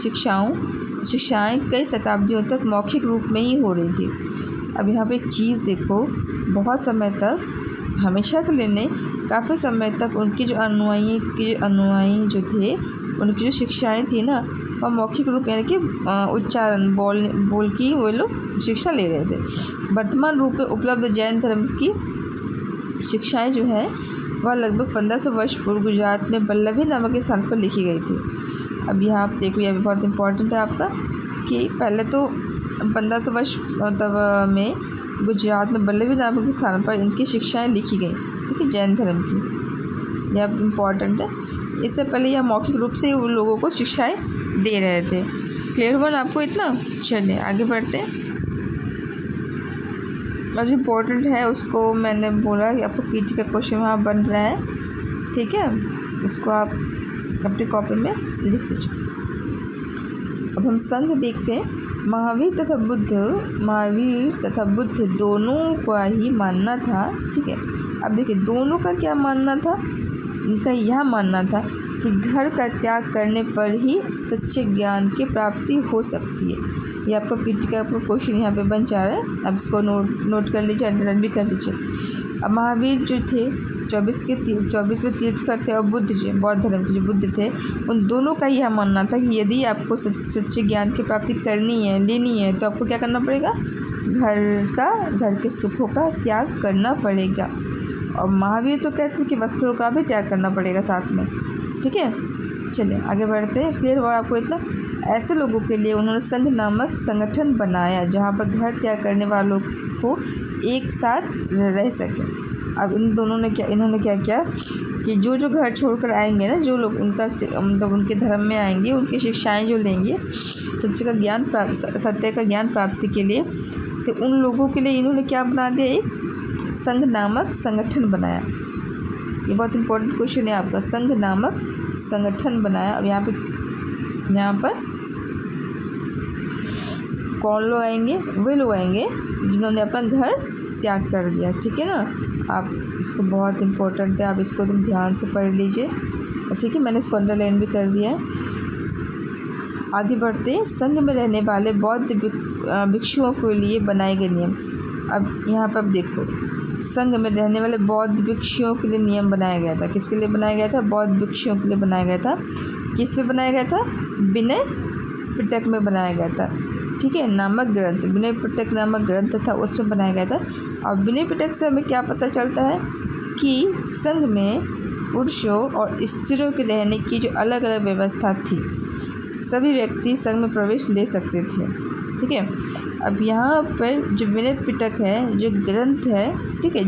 शिक्षाएं कई शताब्दियों तक मौखिक रूप में ही हो रही थी। अब यहाँ पे एक चीज़ देखो, बहुत समय तक, हमेशा के लिए नहीं, काफ़ी समय तक उनके जो अनुयायी जो थे, उनकी जो शिक्षाएं थी ना, वह मौखिक रूप यानी कि उच्चारण बोल की वो लोग शिक्षा ले रहे थे। वर्तमान रूप में उपलब्ध जैन धर्म की शिक्षाएं जो है वह लगभग 1500 वर्ष पूर्व गुजरात में वल्लभी नामक स्थान पर लिखी गई थी। अब यहाँ आप देखो, यह भी बहुत इम्पोर्टेंट है आपका कि पहले तो 1500 वर्ष मतलब में गुजरात में वल्लभी नामक स्थान पर इनकी शिक्षाएं लिखी गई। ठीक है, जैन धर्म की, यह इम्पोर्टेंट है। इससे पहले यह मौखिक रूप से उन लोगों को शिक्षाएं दे रहे थे। क्लियर हुआ ना आपको इतना? चलिए आगे बढ़ते हैं। जो इम्पोर्टेंट है उसको मैंने बोला कि आपको पीटी का क्वेश्चन वहाँ बन रहा है, ठीक है, उसको आप अपनी कॉपी में लिख लीजिए। अब हम संघ देखते हैं। महावीर तथा बुद्ध दोनों का ही मानना था, ठीक है। अब देखिए दोनों का क्या मानना था, इनका यह मानना था कि घर का त्याग करने पर ही सच्चे ज्ञान की प्राप्ति हो सकती है। ये आपका पीटी का क्वेश्चन यहाँ पे बन जा रहा है, अब इसको नोट कर लीजिए, अंडरलाइन भी कर लीजिए। अब महावीर जो थे 24वें तीर्थकर थे और बुद्ध जी बौद्ध धर्म के जो बुद्ध थे, उन दोनों का यह मानना था कि यदि आपको सच्चे ज्ञान की प्राप्ति करनी है, लेनी है, तो आपको क्या करना पड़ेगा, घर के सुखों का त्याग करना पड़ेगा। और महावीर तो कहते हैं कि वस्त्रों का भी त्याग करना पड़ेगा साथ में, ठीक है। चलिए आगे बढ़ते हैं। फिर और आपको इतना ऐसे लोगों के लिए उन्होंने संघ नामक संगठन बनाया जहाँ पर घर त्याग करने वालों को एक साथ रह सके। अब इन्होंने क्या किया कि जो घर छोड़कर आएंगे ना, जो लोग उनका मतलब उनके धर्म में आएंगे, उनकी शिक्षाएं जो लेंगे, सत्य का ज्ञान प्राप्ति के लिए, तो उन लोगों के लिए इन्होंने क्या बना दिया, एक संघ नामक संगठन बनाया। ये बहुत इंपॉर्टेंट क्वेश्चन है आपका, संघ नामक संगठन बनाया। अब यहाँ पर कौन लोग आएंगे, वे लोग आएंगे जिन्होंने अपना घर त्याग कर दिया, ठीक है ना। आप इसको बहुत इम्पोर्टेंट है, आप इसको एकदम ध्यान से पढ़ लीजिए, ठीक है। मैंने इसको अंडरलाइन भी कर दिया है। आगे बढ़ते, संघ में रहने वाले बौद्ध भिक्षुओं के लिए बनाए गए नियम। अब यहाँ पर देखो, संघ में रहने वाले बौद्ध भिक्षुओं के लिए नियम बनाया गया था। किसके लिए बनाया गया था, बौद्ध भिक्षुओं के लिए बनाया गया था। किस में बनाया गया था, विनय पिटक में बनाया गया था, ठीक है, नामक ग्रंथ, विनय पिटक नामक ग्रंथ था, उसमें बनाया गया था। और विनय पिटक से हमें क्या पता चलता है कि संघ में पुरुषों और स्त्रियों के रहने की जो अलग अलग व्यवस्था थी, सभी व्यक्ति संघ में प्रवेश ले सकते थे, ठीक है। अब यहाँ पर जो विनय पिटक है, जो ग्रंथ है, ठीक है,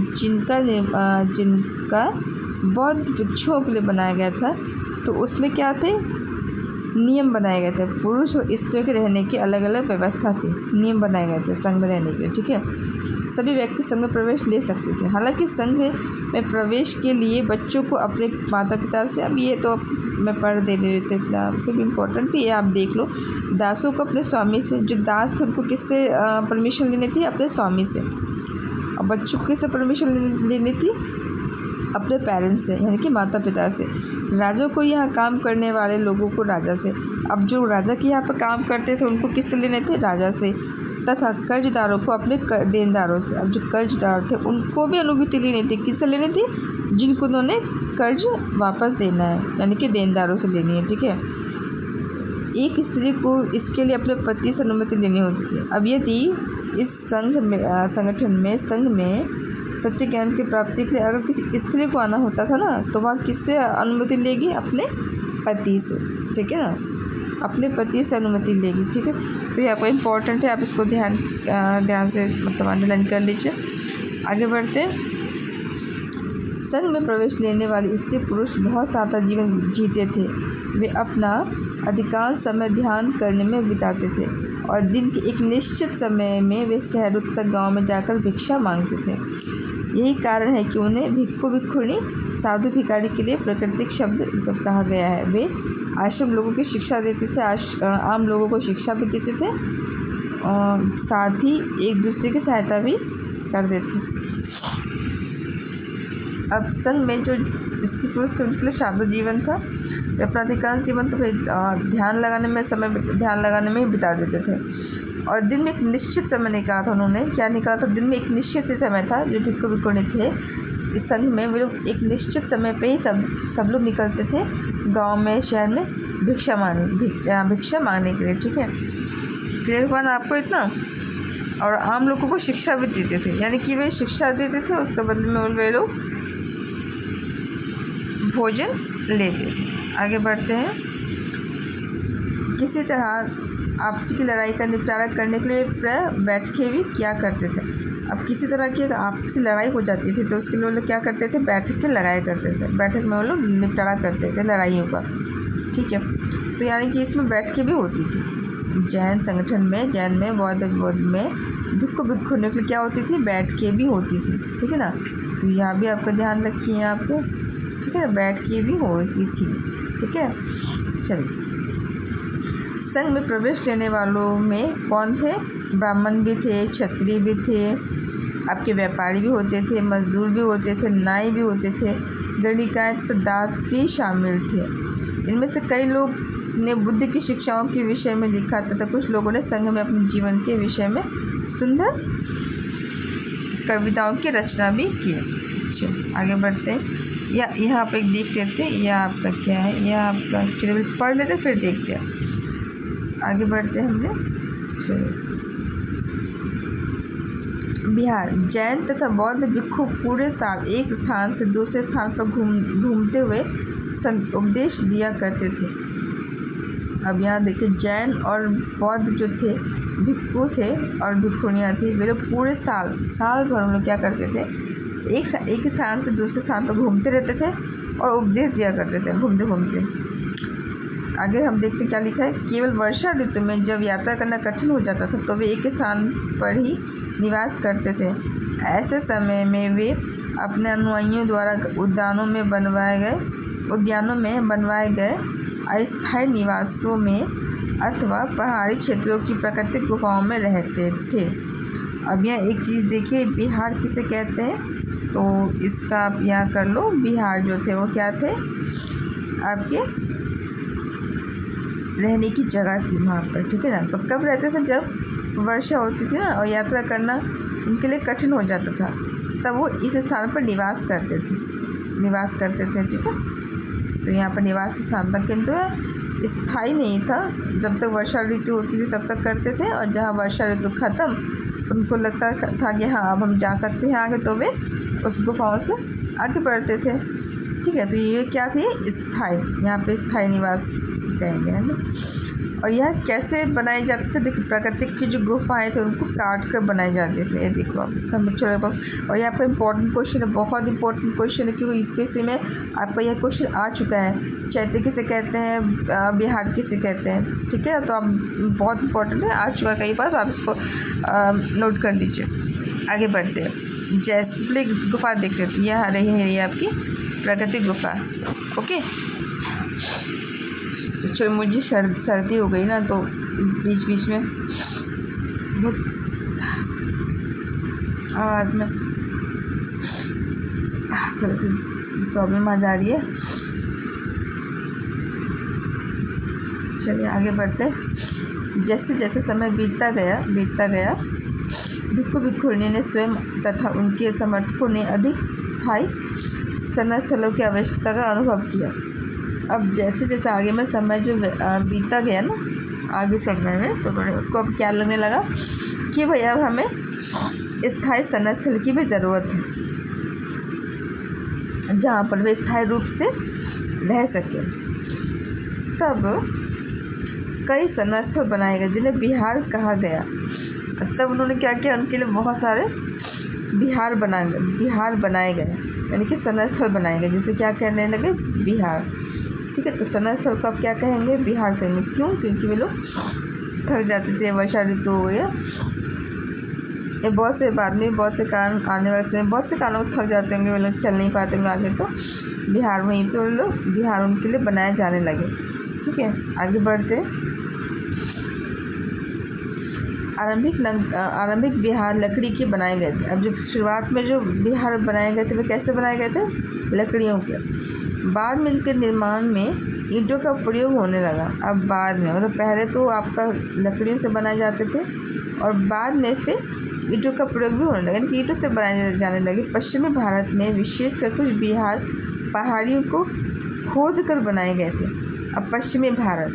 जिनका बौद्ध भिक्षुओं के लिए बनाया गया था, तो उसमें क्या थे, नियम बनाए गए थे। पुरुष और स्त्रियों के रहने की अलग अलग व्यवस्था थी, नियम बनाए गए थे संघ में रहने के, ठीक है। सभी व्यक्ति संघ में प्रवेश ले सकते थे। हालांकि संघ में प्रवेश के लिए बच्चों को अपने माता पिता से, अब ये तो मैं पढ़ दे रही थी, फिर इम्पोर्टेंट थी, ये आप देख लो। दासों को अपने स्वामी से, जो दास थे उनको किससे परमिशन लेनी थी, अपने स्वामी से। और बच्चों को किससे परमिशन लेनी थी, अपने पेरेंट्स से, यानी कि माता पिता से। राजा को यहाँ काम करने वाले लोगों को राजा से। अब जो राजा के यहाँ पर काम करते थे उनको किससे लेने थे, राजा से। तथा कर्जदारों को अपने देनदारों से। अब जो कर्जदार थे उनको भी अनुभूति लेनी थी, किससे लेनी थी, जिनको उन्होंने कर्ज वापस देना है, यानी कि देनदारों से लेनी है, ठीक है। एक स्त्री को इसके लिए अपने पति से अनुमति लेनी होती थी। अब यदि इस संघ में सच्चे ज्ञान की प्राप्ति के लिए अगर किसी स्त्री को आना होता था ना, तो वह किससे अनुमति लेगी, अपने पति से, ठीक है ना, अपने पति से अनुमति लेगी, ठीक है। तो ये आपको इम्पोर्टेंट है, आप इसको ध्यान से मतलब अंडरलाइन कर लीजिए। आगे बढ़ते, संघ में प्रवेश लेने वाले स्त्री पुरुष बहुत सादा जीवन जीते थे। वे अपना अधिकांश समय ध्यान करने में बिताते थे और दिन के एक निश्चित समय में वे शहरों तथा गाँव में जाकर भिक्षा मांगते थे। यही कारण है कि उन्हें भिक्खु भिक्षुणी साधु भिखारी के लिए प्राकृतिक शब्द कहा गया है। वे आश्रम लोगों की शिक्षा देते थे, आम लोगों को शिक्षा भी देते थे और साथ ही एक दूसरे की सहायता भी करते थे। अब संघ में जो स्त्री पुरुष थे उनके लिए साधु जीवन था। वे अपना अधिकांश जीवन तो ध्यान लगाने में ही बिता देते थे और दिन में एक निश्चित समय निकाला था। उन्होंने क्या निकाला था, दिन में एक निश्चित समय था। जो भिक्खु भिक्षुणी थे इस संघ में, वे लोग एक निश्चित समय पे ही सब लोग निकलते थे गांव में, शहर में भिक्षा मांगने के लिए, ठीक है। क्लियर हुआ ना आपको इतना। और आम लोगों को शिक्षा भी देते थे, यानी कि वे शिक्षा देते थे, उसके बदले में वे लोग भोजन लेते थे। आगे बढ़ते हैं। किसी तरह आपसी की लड़ाई का निपटारा करने के लिए बैठकें भी क्या करते थे। अब किसी तरह की आपसी लड़ाई हो जाती थी तो उसके लिए लोग क्या करते थे, बैठक से लगाया करते थे। बैठक में वो लोग निपटारा करते थे लड़ाइयों का, ठीक है। तो यानी कि इसमें बैठकें भी होती थी। जैन संगठन में, बौद्ध में भिक्खु भिक्षुणी के लिए क्या होती थी, बैठ के भी होती थी, ठीक है ना। तो यहाँ भी आपका ध्यान रखिए यहाँ पे, ठीक है, बैठ के भी होती थी, ठीक है। चलिए, संघ में प्रवेश लेने वालों में कौन थे, ब्राह्मण भी थे, क्षत्रिय भी थे, आपके व्यापारी भी होते थे, मजदूर भी होते थे, नाई भी होते थे, गणिकाय तो दास भी शामिल थे। इनमें से कई लोग ने बुद्ध की शिक्षाओं के विषय में लिखा तथा कुछ लोगों ने संघ में अपने जीवन के विषय में सुंदर कविताओं की रचना भी की। चलिए आगे बढ़ते हैं। या यहाँ पे देख लेते हैं, यह आपका क्या है, यह आपका चलिए पढ़ लेते फिर देखते हैं, आगे बढ़ते हैं हमने। चलिए, बिहार, जैन तथा बौद्ध भिक्षु पूरे साल एक स्थान से दूसरे स्थान पर घूमते हुए उपदेश दिया करते थे। अब यहाँ देखिए, जैन और बौद्ध जो थे, भिक्षु थे और भिक्षुणियाँ थी, वे लोग पूरे साल भर हम लोग क्या करते थे, एक स्थान से दूसरे स्थान पर घूमते रहते थे और उपदेश दिया करते थे घूमते घूमते। आगे हम देखते क्या लिखा है, केवल वर्षा ऋतु में जब यात्रा करना कठिन हो जाता था तो वे एक स्थान पर ही निवास करते थे। ऐसे समय में वे अपने अनुयायियों द्वारा उद्यानों में बनवाए गए अस्थायी निवासों में अथवा पहाड़ी क्षेत्रों की प्राकृतिक गुफाओं में रहते थे। अब यहाँ एक चीज़ देखिए, बिहार किसे कहते हैं, तो इसका आप यहाँ कर लो, बिहार जो थे वो क्या थे, आपके रहने की जगह थी वहाँ पर, ठीक है ना। तो कब रहते थे, जब वर्षा होती थी ना और यात्रा करना उनके लिए कठिन हो जाता था, तब वो इस स्थान पर निवास करते थे, ठीक है। तो यहाँ पर निवास स्थान था, किंतु स्थायी नहीं था, जब तक वर्षा ऋतु होती थी तब तक करते थे, और जहाँ वर्षा ऋतु खत्म उनको लगता था कि हाँ अब हम जा सकते हैं आगे, तो वे उस गुफाओं से आगे बढ़ते थे, ठीक है। तो ये क्या थी, स्थायी, यहाँ पे स्थायी निवास कहेंगे, है ना। और यह कैसे बनाए जाते थे, देखिए प्राकृतिक की जो गुफाएं थे उनको काट कर बनाए जाते थे, ये देखो आप समीक्षा पर। और यहाँ पर इंपॉर्टेंट क्वेश्चन है, बहुत इंपॉर्टेंट क्वेश्चन है, क्योंकि यूपीएससी में आपका यह क्वेश्चन आ चुका है, चैत्य किसे कहते हैं, बिहार किसे कहते हैं, ठीक है। तो आप बहुत इंपॉर्टेंट है, आ चुका कई बार, तो आप इसको नोट कर लीजिए। आगे बढ़ते हैं, जैसे गुफा देख लेते, यह आ रही है ये आपकी प्राकृतिक गुफा, ओके। चलो, मुझे सर्दी हो गई ना, तो बीच में बहुत आवाज़ में प्रॉब्लम आ जा रही है। चलिए आगे बढ़ते। जैसे जैसे समय बीतता गया भिक्षु भिक्षुणी ने स्वयं तथा उनके समर्थकों ने अधिक स्थायी स्थलों की आवश्यकता का अनुभव किया। अब जैसे जैसे आगे में समय जो बीतता गया ना, आगे समय में, तो उसको अब क्या लगने लगा कि भाई अब हमें स्थायी स्थल की भी ज़रूरत है, जहाँ पर वे स्थायी रूप से रह सके। तब कई स्थल बनाए गए जिन्हें बिहार कहा गया। तब उन्होंने क्या किया, उनके लिए बहुत सारे बिहार बनाए गए, यानी कि स्थल बनाए गए, जिसे क्या कहने लगे, बिहार, ठीक है। तो स्थल को आप क्या कहेंगे, बिहार कहेंगे। क्यों, क्योंकि वे लोग थक जाते थे, वर्षा ऋतु हो गया, ये बहुत से बाद में बहुत से कारण आने वाले समय बहुत से कारणों को थक जाते होंगे, वे लोग चल नहीं पाते होंगे आगे, तो बिहार वहीं पे लोग बिहार उनके लिए बनाए जाने लगे, ठीक है। आगे बढ़ते, आरंभिक बिहार लकड़ी के बनाए गए थे। अब जो शुरुआत में जो बिहार बनाए गए थे वे कैसे बनाए गए थे, लकड़ियों के। बाद में इनके निर्माण में ईंटों का प्रयोग होने लगा। अब बाद में, मतलब पहले तो आपका लकड़ियों से बनाए जाते थे और बाद में से ईंटों का प्रयोग भी होने लगा, यानी कि ईंटों से बनाए जाने लगे। पश्चिमी भारत में विशेषकर कुछ बिहार पहाड़ियों को खोद कर बनाए गए थे। अब पश्चिमी भारत,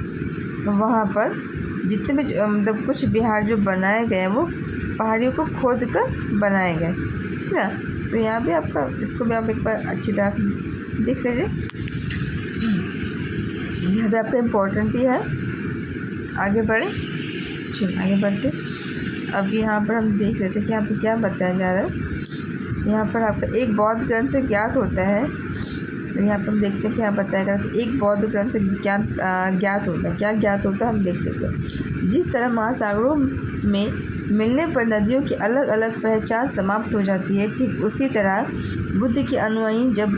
वहाँ पर जितने भी मतलब कुछ बिहार जो बनाए गए वो पहाड़ियों को खोद कर बनाए गए, ठीक है। तो यहाँ भी आपका, इसको भी आप एक बार अच्छी तरह से देख लीजिए, यहाँ भी आपका इम्पोर्टेंट ही है। आगे बढ़े, चलिए आगे बढ़ते। अब यहाँ पर हम देख लेते हैं कि यहाँ पर क्या बताया जा रहा है। यहाँ पर आपका एक बौद्ध ग्रंथ से ज्ञात होता है, तो यहाँ पर हम देखते हैं क्या बताया गया कि एक बौद्ध ग्रंथ से ज्ञात होता है। क्या ज्ञात होता है, हम देख लेते हैं। जिस तरह महासागरों में मिलने पर नदियों की अलग अलग पहचान समाप्त हो जाती है, ठीक उसी तरह बुद्ध के अनुयायी जब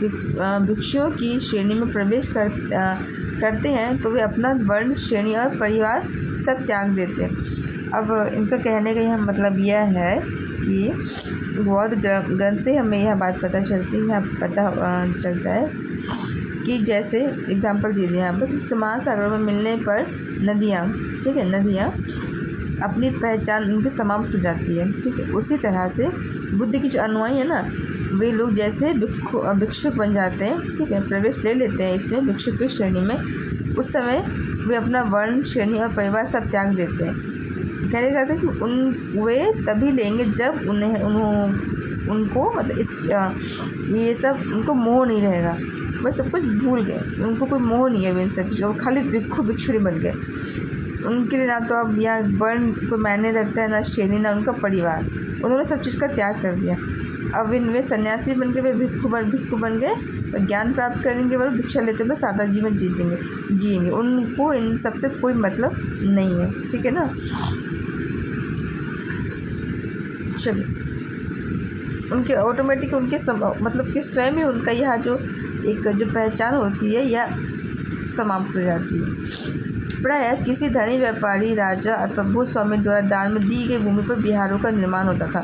भिक्षुओं की श्रेणी में प्रवेश करते हैं तो वे अपना वर्ण, श्रेणी और परिवार सब त्याग देते हैं। अब इनका कहने का यह मतलब यह है कि बौद्ध ग्रंथ से हमें यह बात पता चलती है, पता चलता है कि जैसे एग्जाम्पल दे दिया यहाँ पर, समान सागर में मिलने पर नदियाँ, ठीक है, नदियाँ अपनी पहचान उनकी समाप्त हो जाती है, ठीक है। उसी तरह से बुद्ध के जो अनुयायी है ना, वे लोग जैसे भिक्षुक बन जाते हैं, ठीक है, प्रवेश ले लेते हैं इसमें भिक्षुक की श्रेणी में, उस समय वे अपना वर्ण, श्रेणी और परिवार सब त्याग देते हैं। कहने जाते हैं कि वे तभी लेंगे जब उनको मतलब ये सब उनको मोह नहीं रहेगा, बस सब कुछ भूल गए, उनको कोई मोह नहीं है इन सब चीज़ों, खाली भिक्षुरी बन गए। उनके लिए ना तो अब यहाँ वर्ण को मायने रखता है, ना श्रेणी, ना उनका परिवार, उन्होंने सब चीज़ का त्याग कर दिया। अब इनमें सन्यासी बन के वे भिक्षु बन गए और ज्ञान प्राप्त करेंगे, वो भिक्षा लेते हुए सादा जीवन जिएंगे, उनको इन सबसे कोई मतलब नहीं है, ठीक है ना। चलिए, उनके ऑटोमेटिक उनके मतलब कि स्वयं ही उनका यह जो एक जो पहचान होती है यह समाप्त हो जाती है। प्रायः किसी धनी व्यापारी, राजा अथवा भूस्वामी द्वारा दान में दी गई भूमि पर बिहारों का निर्माण होता था।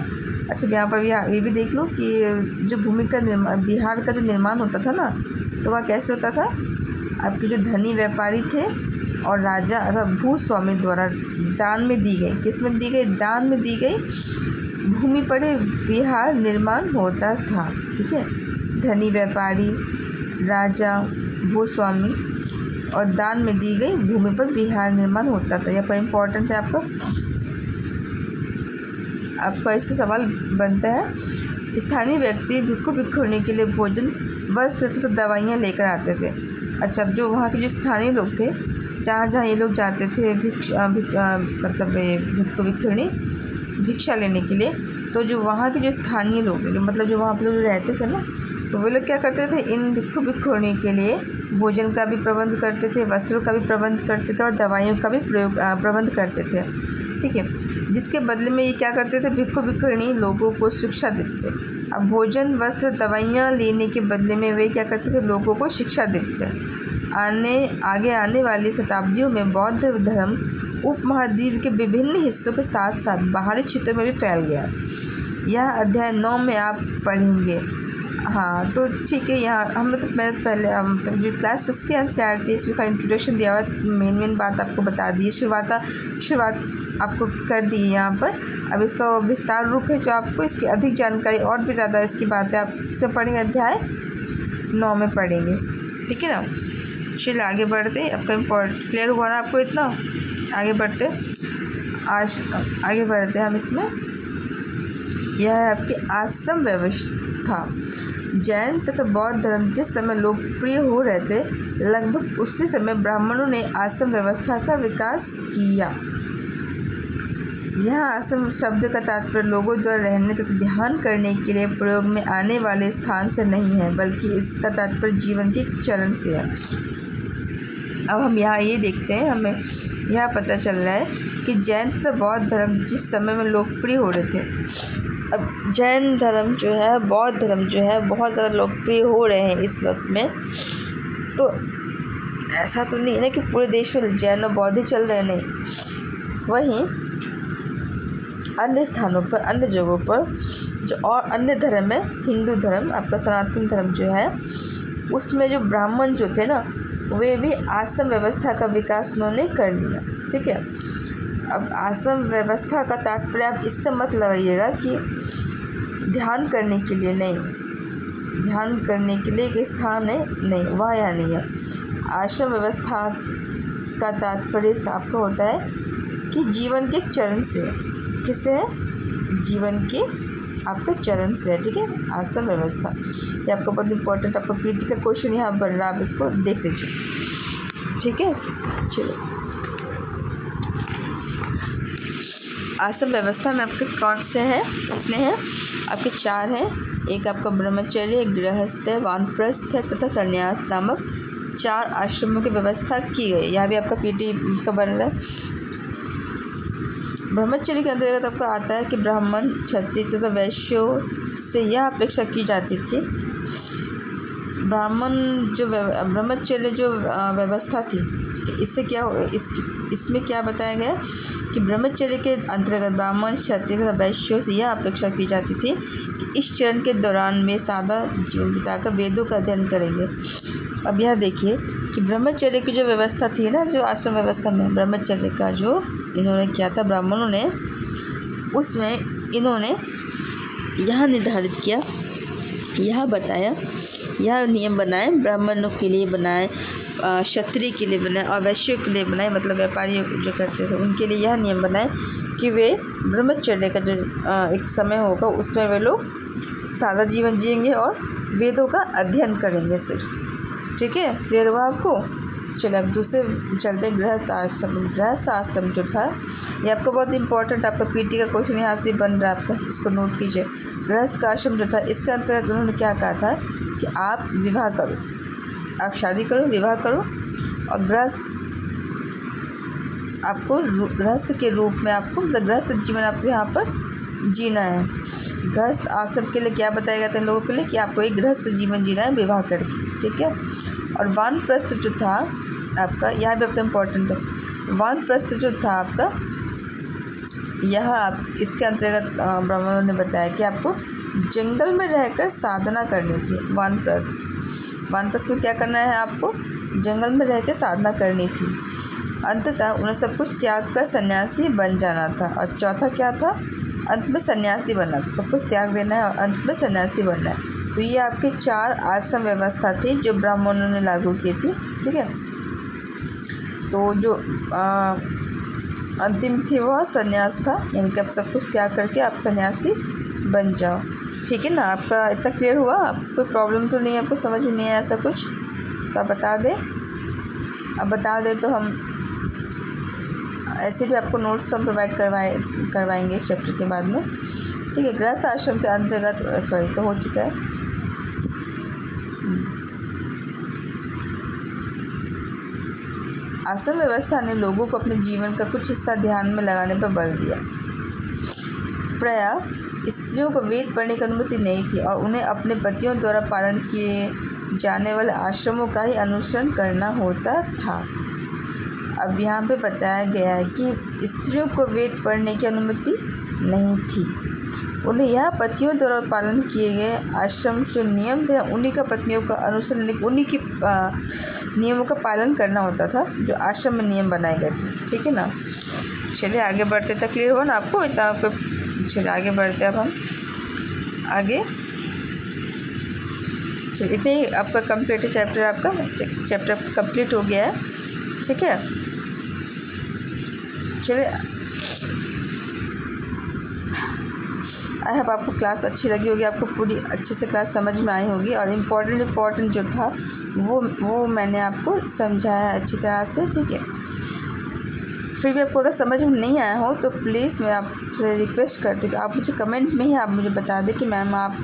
अच्छा, यहाँ पर ये भी देख लो कि जो भूमि का निर्माण, बिहार का जो निर्माण होता था ना, तो वह कैसे होता था, आपके जो धनी व्यापारी थे और राजा अथवा भूस्वामी द्वारा दान में दी गई, किसमें दी गई, दान में दी गई भूमि पर बिहार निर्माण होता था, ठीक है। धनी व्यापारी, राजा, भूस्वामी और दान में दी गई भूमि पर बिहार निर्माण होता था। यह पर इम्पोर्टेंट है आपका इससे सवाल बनता है। स्थानीय व्यक्ति भिक्षुणी के लिए भोजन, वस्त्र तो दवाइयाँ लेकर आते थे। अच्छा, जो वहाँ के जो स्थानीय लोग थे, जहाँ ये लोग जाते थे मतलब भिक्षुणी भिक्षा लेने के लिए, तो जो वहाँ के जो स्थानीय लोग, मतलब जो वहाँ पर लोग रहते थे ना, तो वे लोग क्या करते थे, इन भिक्षुणी के लिए भोजन का भी प्रबंध करते थे, वस्त्रों का भी प्रबंध करते थे और दवाइयों का भी प्रबंध करते थे, ठीक है। जिसके बदले में ये क्या करते थे, भिक्षुणी लोगों को शिक्षा देते थे। अब भोजन, वस्त्र, दवाइयाँ लेने के बदले में वे क्या करते थे, लोगों को शिक्षा देते थे। आगे आने वाली शताब्दियों में बौद्ध धर्म उपमहाद्वीप के विभिन्न हिस्सों के साथ साथ बाहरी क्षेत्रों में भी फैल गया। यह अध्याय 9 में आप पढ़ेंगे। हाँ, तो ठीक है, यहाँ हमने तो पहले जो क्लास 6 की एनसीईआरटी थी इसका इंट्रोडक्शन दिया हुआ, मेन बात आपको बता दी, शुरुआत आपको कर दी है यहाँ पर। अब इसका विस्तार रूप है जो आपको इसकी अधिक जानकारी और भी ज़्यादा इसकी बातें आप इससे पढ़ेंगे, अध्याय 9 में पढ़ेंगे, ठीक है ना। चलिए आगे बढ़ते, आपका इम्पोर्टेंट क्लियर हुआ ना आपको इतना। आगे बढ़ते हम इसमें। यह है आपकी आश्रम व्यवस्था। जैन तथा बौद्ध धर्म जिस समय लोकप्रिय हो रहे थे, लगभग उसी समय ब्राह्मणों ने आश्रम व्यवस्था का विकास किया। यह आश्रम शब्द का तात्पर्य लोगों द्वारा रहने तथा ध्यान करने के लिए प्रयोग में आने वाले स्थान से नहीं है, बल्कि इसका तात्पर्य जीवन के चरण से है। अब हम यहाँ ये देखते हैं, हमें यह पता चल रहा है कि जैन तथा बौद्ध धर्म जिस समय में लोकप्रिय हो रहे थे, अब जैन धर्म जो है, बौद्ध धर्म जो है, बहुत ज़्यादा लोकप्रिय हो रहे हैं इस वक्त में। तो ऐसा तो नहीं है ना कि पूरे देश में जैन और बौद्ध ही चल रहे, नहीं। वहीं अन्य स्थानों पर, अन्य जगहों पर जो और अन्य धर्म है, हिंदू धर्म, आपका सनातन धर्म जो है, उसमें जो ब्राह्मण जो थे ना, वे भी आश्रम व्यवस्था का विकास उन्होंने कर लिया, ठीक है। अब आश्रम व्यवस्था का तात्पर्य आप इससे मत लगाइएगा कि ध्यान करने के लिए, नहीं, ध्यान करने के लिए एक स्थान है, नहीं, वह यहाँ नहीं है। आश्रम व्यवस्था का तात्पर्य आपका होता है कि जीवन के चरण से, किससे है, जीवन के आपका चरण से, ठीक है, आश्रम व्यवस्था। ये आपका बहुत इंपॉर्टेंट, आपका पीटी का क्वेश्चन यहाँ बन रहा है, आप इसको देख लीजिए, ठीक है। चलो, आश्रम व्यवस्था में आपके कौन से हैं, कितने हैं, आपके 4 हैं। एक आपका ब्रह्मचर्य, गृहस्थ, वानप्रस्थ तथा संन्यास नामक 4 आश्रमों की व्यवस्था की गई। यहाँ भी आपका पीटी का बन रहा है। ब्रह्मचर्य के अंतर्गत आपका आता है कि ब्राह्मण, क्षत्रिय तथा वैश्यों से यह अपेक्षा की जाती थी। ब्रह्मचर्य जो व्यवस्था थी, इससे क्या इसमें क्या बताया गया कि ब्रह्मचर्य के अंतर्गत ब्राह्मण, क्षत्रिय तथा वैश्यों से यह अपेक्षा की जाती थी कि इस चरण के दौरान में सादा जीवन बिताकर वेदों का अध्ययन करेंगे। अब यह देखिए कि ब्रह्मचर्य की जो व्यवस्था थी ना, जो आश्रम व्यवस्था में ब्रह्मचर्य का जो इन्होंने किया था ब्राह्मणों ने, उसमें इन्होंने यह निर्धारित किया, यह बताया, यह नियम बनाए, ब्राह्मणों के लिए बनाए, क्षत्रिय के लिए बनाए और वैश्यों के लिए बनाए, मतलब व्यापारी जो करते थे उनके लिए यह नियम बनाए कि वे ब्रह्मचर्य का जो एक समय होगा उसमें वे लोग सादा जीवन जिएंगे और वेदों का अध्ययन करेंगे सिर्फ। ठीक है, क्लियर हुआ आपको? चलिए अब दूसरे चलते गृहस्थ आश्रम। गृहस्थ आश्रम जो था ये आपको बहुत इंपॉर्टेंट, आपका पीटी का क्वेश्चन यहाँ से बन रहा है, आपका इसको नोट कीजिए। गृहस्थ आश्रम जो था इसके अंतर्गत उन्होंने क्या कहा था कि आप विवाह करो, आप शादी करो, विवाह करो और आपको गृहस्थ के रूप में आपको गृहस्थ जीवन आपको यहाँ पर जीना है। गृहस्थ आश्रम के लिए क्या बताया गया था इन लोगों के लिए कि आपको एक गृहस्थ जीवन जीना है विवाह करके। ठीक है, और वानप्रस्थ जो था आपका, यह भी आपका इम्पोर्टेंट है। वानप्रस्थ जो था आपका, यह आप इसके अंतर्गत ब्राह्मणों ने बताया कि आपको जंगल में रहकर साधना करनी थी। वानप्रस्थ में क्या करना है, आपको जंगल में रहकर साधना करनी थी। अंततः उन्हें सब कुछ त्याग कर सन्यासी बन जाना था। और चौथा क्या था, अंत में सन्यासी बनना, सब कुछ त्याग देना है और अंत में सन्यासी बनना है। तो ये आपके 4 आश्रम व्यवस्था थी जो ब्राह्मणों ने लागू की थी। ठीक है, तो जो अंतिम थी वह सन्यास था, यानी कि आप सब कुछ त्याग करके आप सन्यासी बन जाओ। ठीक है ना, आपका इतना क्लियर हुआ? कोई प्रॉब्लम तो नहीं है, आपको समझ में नहीं आया ऐसा कुछ तो आप बता दें। अब बता दें तो हम ऐसे भी आपको नोट्स हम प्रोवाइड करवाएंगे चैप्टर के बाद में। ठीक है, गृहस्थ आश्रम के अंतर्गत सॉरी तो हो चुका है। आश्रम व्यवस्था ने लोगों को अपने जीवन का कुछ हिस्सा ध्यान में लगाने पर बल दिया। प्रायः स्त्रियों को वेद पढ़ने की अनुमति नहीं थी और उन्हें अपने पतियों द्वारा पालन किए जाने वाले आश्रमों का ही अनुसरण करना होता था। अब यहाँ पे बताया गया है कि स्त्रियों को वेद पढ़ने की अनुमति नहीं थी, उन्हें यह पतियों द्वारा पालन किए गए आश्रम जो नियम थे उन्हीं का पत्नियों का अनुसरण, उन्हीं की नियमों का पालन करना होता था जो आश्रम में नियम बनाए गए थे। ठीक है ना, चलिए आगे बढ़ते तक क्लियर हुआ ना आपको इतना आपको? चलिए आगे बढ़ते अब हम आगे। चलिए इतने ही आपका कंप्लीट चैप्टर, आपका चैप्टर कंप्लीट हो गया है। ठीक है, चलिए आई होप आपको क्लास अच्छी लगी होगी, आपको पूरी अच्छे से क्लास समझ में आई होगी और इम्पोर्टेंट जो था वो मैंने आपको समझाया अच्छी तरह से। ठीक है, फिर भी आपको अगर समझ में नहीं आया हो तो प्लीज़ मैं आपसे रिक्वेस्ट करती हूँ आप मुझे कमेंट में ही आप मुझे बता दें कि मैम आप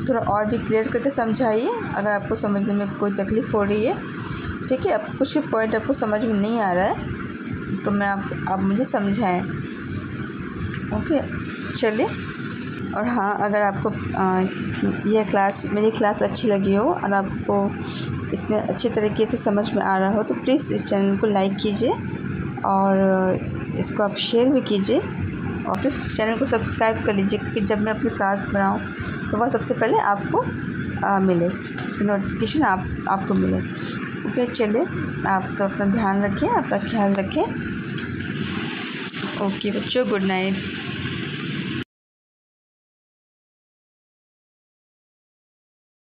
थोड़ा और भी क्लियर करके समझाइए अगर आपको समझने में कोई तकलीफ़ हो रही है। ठीक है, अब कुछ भी पॉइंट आपको समझ में नहीं आ रहा है तो मैं आप मुझे समझाएं। ओके, चलिए। और हाँ, अगर आपको मेरी क्लास अच्छी लगी हो और आपको इसमें अच्छे तरीके से समझ में आ रहा हो तो प्लीज़ इस चैनल को लाइक कीजिए और इसको आप शेयर भी कीजिए और फिर चैनल को सब्सक्राइब कर लीजिए क्योंकि जब मैं अपनी क्लास बनाऊँ तो वह सबसे पहले आपको मिले, नोटिफिकेशन आपको मिले। ओके, चलिए आप तो अपना ध्यान रखें, अपना ख्याल रखें। ओके बच्चों, गुड नाइट।